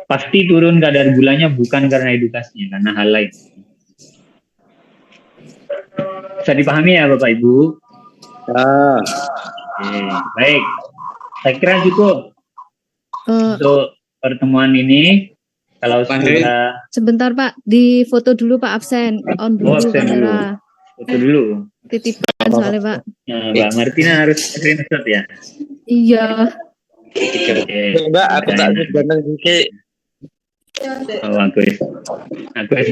Pasti turun kadar gulanya bukan karena edukasinya, karena hal lain. Bisa dipahami ya Bapak Ibu? Oke, baik. Saya kira cukup untuk pertemuan ini. Kalau sudah sebentar Pak, di foto dulu Pak, absen. On dulu kamera. Foto dulu. Titipan soalnya Pak. Nah, Mbak Martina harus screenshot ya? Iya. Oke. Mbak, aku tak ganteng dikit. Oh, aku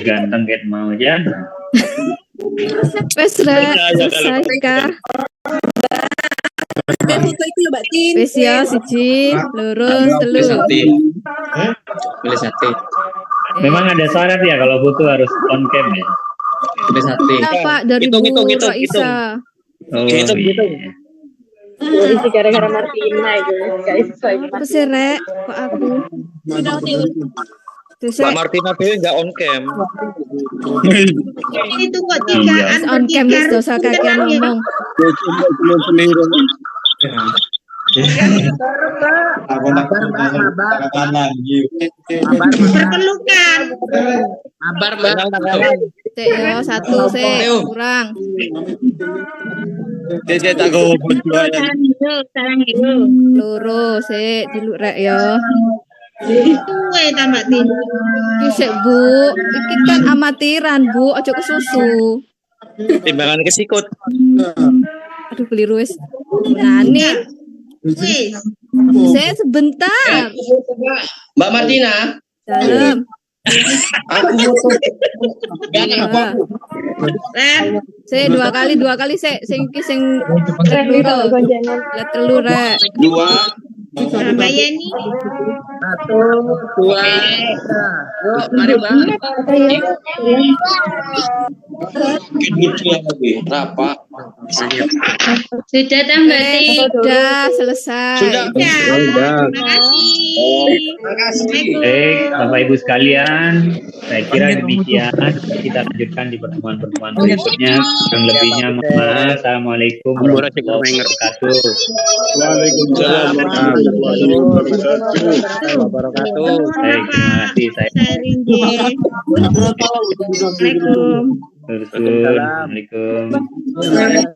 ganteng kayak mau aja. Wes rek, selesai kah? Foto itu Mbak Tin. Wes ya, siji, loro, telu. Boleh sate. Memang ada syarat ya kalau foto harus on cam ya. Boleh sate. Ya, Pak, dari Bu Raisa. Oh, Hitung. iya. Isi gara-gara Martina itu. Guys, Apa sih rek? Kok aku? Terus Mbak Martina dhewe enggak on cam. itu kok Iya. on cam wis dosa kakean ngomong. Perpelukan. Kabar Mbak. Sik yo, satu sik, kurang. Loro sik, diluk rek yo. Tuwe ta Mbak Tin. Iki sik Bu, iki kan amatiran Bu, aja kesusu. Timbangan kesikut. Aduh keliru wis. Nani, Wis. saya sebentar. Mbak Martina. Dalam. Saya dua kali saya sing telur. Lihat telur rek. 2. Mbak Yeni. 1, 2. Yuk, mari Mbak. Berapa? Sudah ta Mbak Tin. Sudah selesai. Sudah. Terima kasih. Baik, Bapak Ibu sekalian, saya kira demikian. Kita lanjutkan di pertemuan-pertemuan berikutnya. Yang lebihnya mohon maaf. Assalamualaikum warahmatullahi wabarakatuh. Waalaikumsalam warahmatullahi wabarakatuh. Baik, terima kasih. Saya Assalamualaikum. Assalamualaikum.